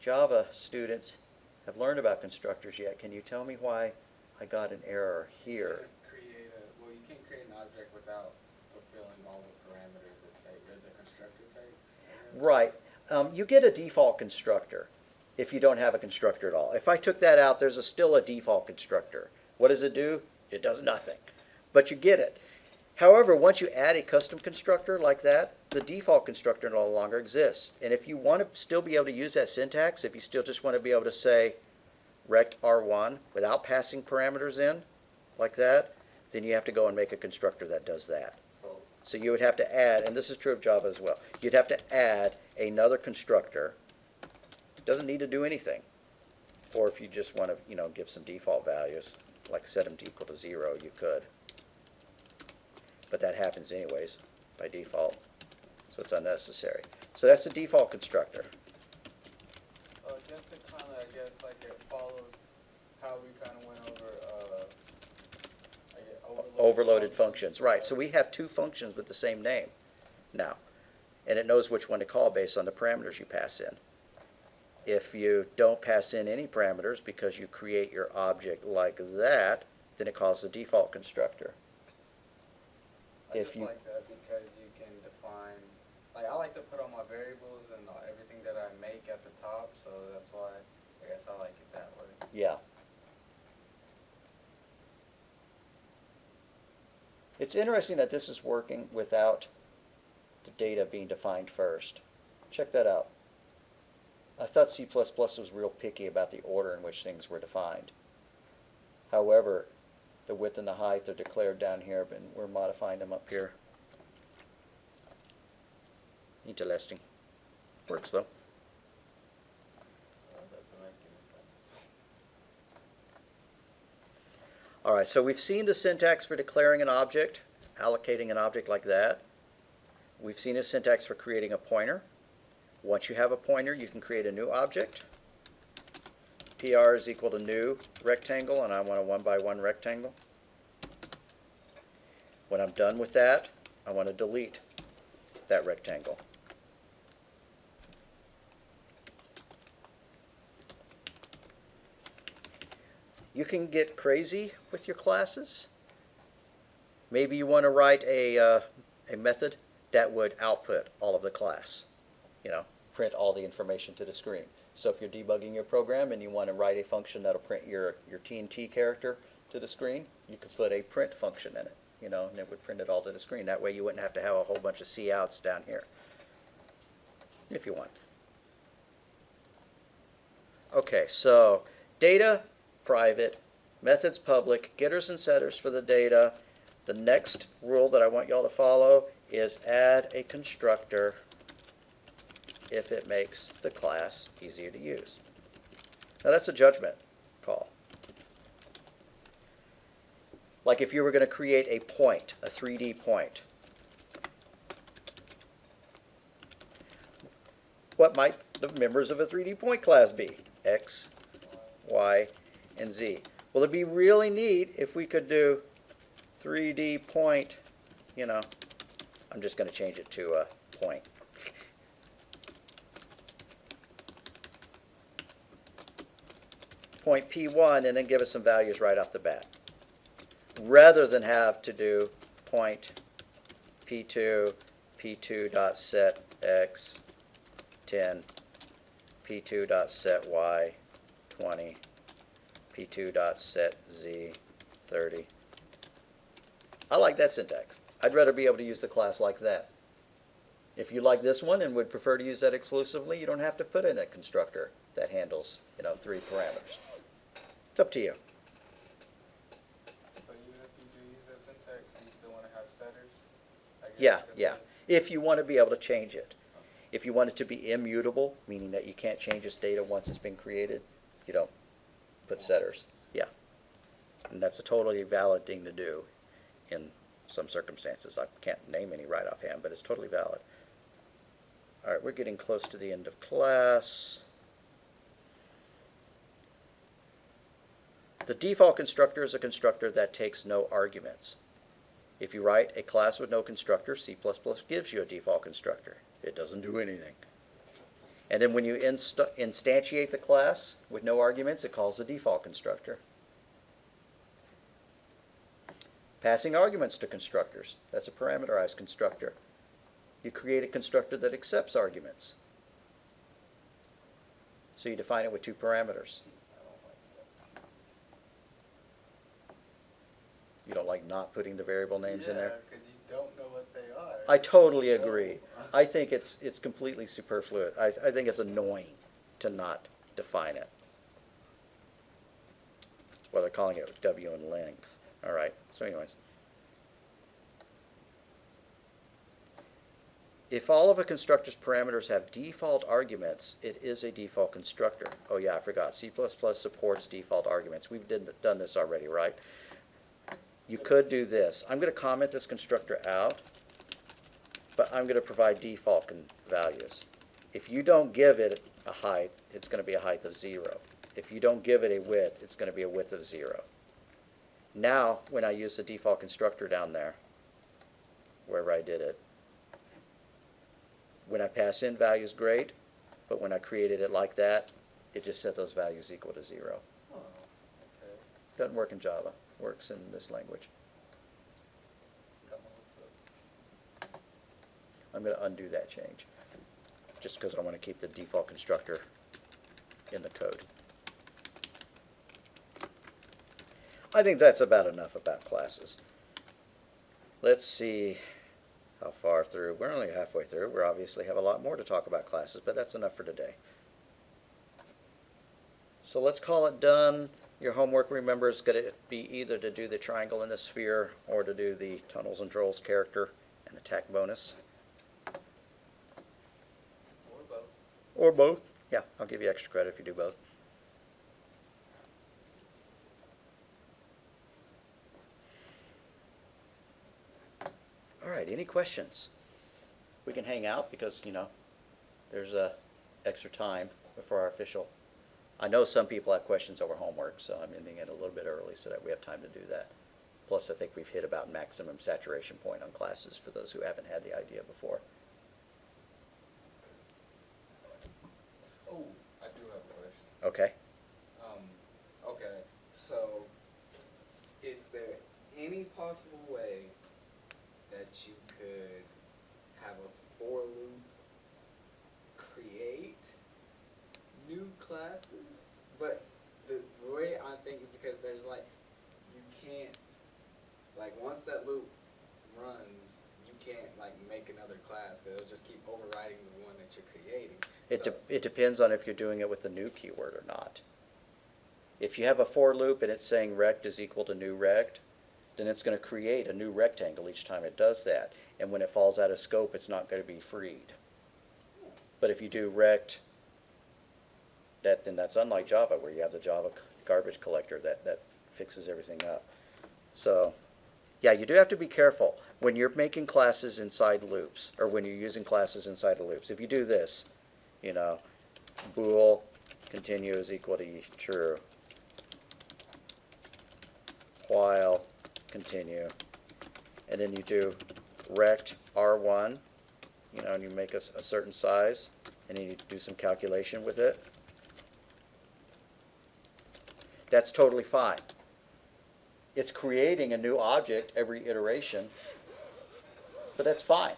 Java students have learned about constructors yet, can you tell me why I got an error here? You can't create an object without fulfilling all the parameters that the constructor takes. Right. You get a default constructor if you don't have a constructor at all. If I took that out, there's still a default constructor. What does it do? It does nothing. But you get it. However, once you add a custom constructor like that, the default constructor no longer exists. And if you want to still be able to use that syntax, if you still just want to be able to say rect R1 without passing parameters in, like that, then you have to go and make a constructor that does that. So you would have to add, and this is true of Java as well, you'd have to add another constructor. It doesn't need to do anything. Or if you just want to, give some default values, like set them to equal to 0, you could. But that happens anyways by default, so it's unnecessary. So that's the default constructor. I guess it follows how we kind of went over Overloaded functions, right. So we have two functions with the same name now, and it knows which one to call based on the parameters you pass in. If you don't pass in any parameters because you create your object like that, then it calls the default constructor. I just like that because you can define, I like to put all my variables and everything that I make at the top, so that's why I guess I like it that way. Yeah. It's interesting that this is working without the data being defined first. Check that out. I thought C++ was real picky about the order in which things were defined. However, the width and the height are declared down here, but we're modifying them up here. Interesting. Works though. All right, so we've seen the syntax for declaring an object, allocating an object like that. We've seen a syntax for creating a pointer. Once you have a pointer, you can create a new object. PR is equal to new rectangle, and I want a 1 by 1 rectangle. When I'm done with that, I want to delete that rectangle. You can get crazy with your classes. Maybe you want to write a method that would output all of the class. Print all the information to the screen. So if you're debugging your program and you want to write a function that'll print your TNT character to the screen, you could put a print function in it, and it would print it all to the screen. That way you wouldn't have to have a whole bunch of couts down here, if you want. Okay, so data, private, methods public, getters and setters for the data. The next rule that I want y'all to follow is add a constructor if it makes the class easier to use. Now that's a judgment call. Like if you were going to create a point, a 3D point, what might the members of a 3D point class be? X, Y, and Z. Well, it'd be really neat if we could do 3D point, you know, I'm just going to change it to a point. Point P1 and then give us some values right off the bat. Rather than have to do point P2, P2.set X 10, P2.set Y 20, P2.set Z 30. I like that syntax. I'd rather be able to use the class like that. If you like this one and would prefer to use that exclusively, you don't have to put in a constructor that handles, 3 parameters. It's up to you. But even if you do use that syntax, do you still want to have setters? I guess Yeah, you could yeah. say- If you want to be able to change it. If you want it to be immutable, meaning that you can't change its data once it's been created, you don't put setters. Yeah. And that's a totally valid thing to do in some circumstances. I can't name any right offhand, but it's totally valid. All right, we're getting close to the end of class. The default constructor is a constructor that takes no arguments. If you write a class with no constructor, C++ gives you a default constructor. It doesn't do anything. And then when you instantiate the class with no arguments, it calls the default constructor. Passing arguments to constructors. That's a parameterized constructor. You create a constructor that accepts arguments. So you define it with 2 parameters. You don't like not putting the variable names in there? Yeah, because you don't know what they are. I totally agree. I think it's completely superfluous. I think it's annoying to not define it. Well, they're calling it W in length. All right. So anyways. If all of a constructor's parameters have default arguments, it is a default constructor. Oh yeah, I forgot. C++ supports default arguments. We've done this already, right? You could do this. I'm going to comment this constructor out, but I'm going to provide default values. If you don't give it a height, it's going to be a height of 0. If you don't give it a width, it's going to be a width of 0. Now, when I use the default constructor down there, wherever I did it, when I pass in values, great, but when I created it like that, it just set those values equal to 0. Oh, okay. Doesn't work in Java. Works in this language. Come on, so- I'm going to undo that change, just because I want to keep the default constructor in the code. I think that's about enough about classes. Let's see how far through. We're only halfway through. We obviously have a lot more to talk about classes, but that's enough for today. So let's call it done. Your homework, remember, is going to be either to do the triangle and the sphere or to do the tunnels and trolls character and attack bonus. Or both. Or both. Yeah, I'll give you extra credit if you do both. All right, any questions? We can hang out because, there's extra time before our official. I know some people have questions over homework, so I'm ending it a little bit early so that we have time to do that. Plus, I think we've hit about maximum saturation point on classes for those who haven't had the idea before. Oh, I do have a question. Okay? Okay, so is there any possible way that you could have a for loop create new classes? But the way I'm thinking, because there's you can't, once that loop runs, you can't make another class because it'll just keep overriding the one that you're creating. It depends on if you're doing it with the new keyword or not. If you have a for loop and it's saying rect is equal to new rect, then it's going to create a new rectangle each time it does that. And when it falls out of scope, it's not going to be freed. But if you do rect, then that's unlike Java, where you have the Java garbage collector that fixes everything up. So, yeah, you do have to be careful when you're making classes inside loops, or when you're using classes inside of loops. If you do this, you know, bool continue is equal to true, while continue, and then you do rect R1, you know, and you make a certain size, and then you do some calculation with it. That's totally fine. It's creating a new object every iteration, but that's fine.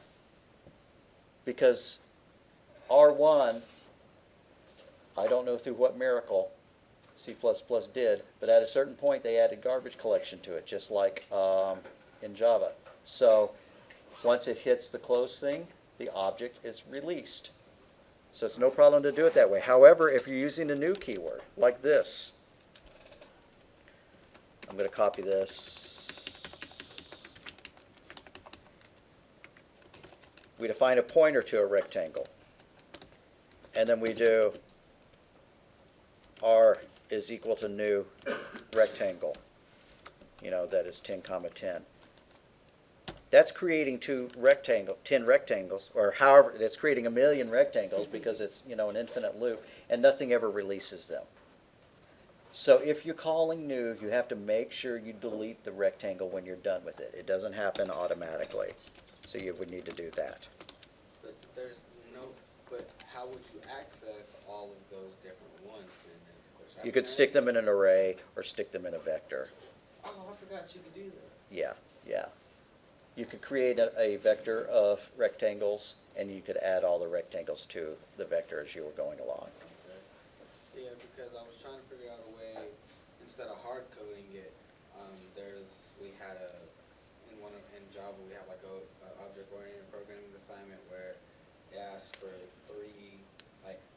Because R1, I don't know through what miracle C++ did, but at a certain point they added garbage collection to it, just like in Java. So once it hits the close thing, the object is released. So it's no problem to do it that way. However, if you're using a new keyword, like this, I'm going to copy this. We define a pointer to a rectangle. And then we do R is equal to new rectangle. You know, that is 10, 10. That's creating 10 rectangles, or however, it's creating 1,000,000 rectangles because it's, you know, an infinite loop, and nothing ever releases them. So if you're calling new, you have to make sure you delete the rectangle when you're done with it. It doesn't happen automatically. So you would need to do that. But how would you access all of those different ones then is the question. You could stick them in an array or stick them in a vector. Oh, I forgot you could do that. Yeah, yeah. You could create a vector of rectangles, and you could add all the rectangles to the vector as you were going along. Yeah, because I was trying to figure out a way, instead of hard coding it, in Java we have like a object-oriented programming assignment where it asks for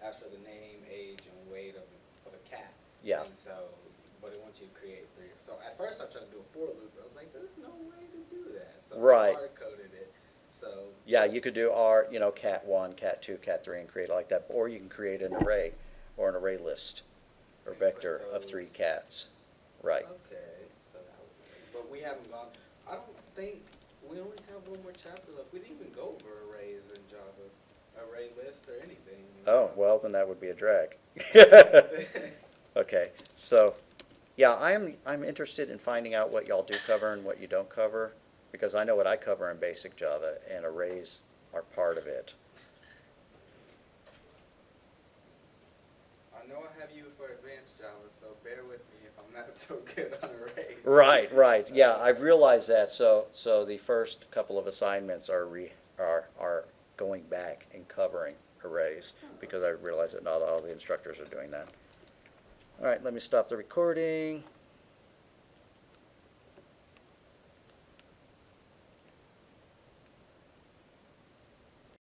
asks for the name, age, and weight of a cat. Yeah. And so, but it wants you to create 3. So at first I tried to do a for loop, but I was like, there's no way to do that. So Right. I hard coded it. So Yeah, you could do R, you know, cat 1, cat 2, cat 3, and create it like that. Or you can create an array, or an array list, or And put vector of 3 those- cats. Right. Okay, so that would, but we haven't gone, I don't think, we only have one more chapter left. We didn't even go over arrays in Java, array list or anything. Oh, well, then that would be a drag. Okay, so, yeah, I'm interested in finding out what y'all do cover and what you don't cover, because I know what I cover in basic Java, and arrays are part of it. I know I have you for advanced Java, so bear with me if I'm not so good on arrays. Right, right, yeah, I've realized that, so the first couple of assignments are going back and covering arrays, because I realize that not all the instructors are doing that. All right, let me stop the recording.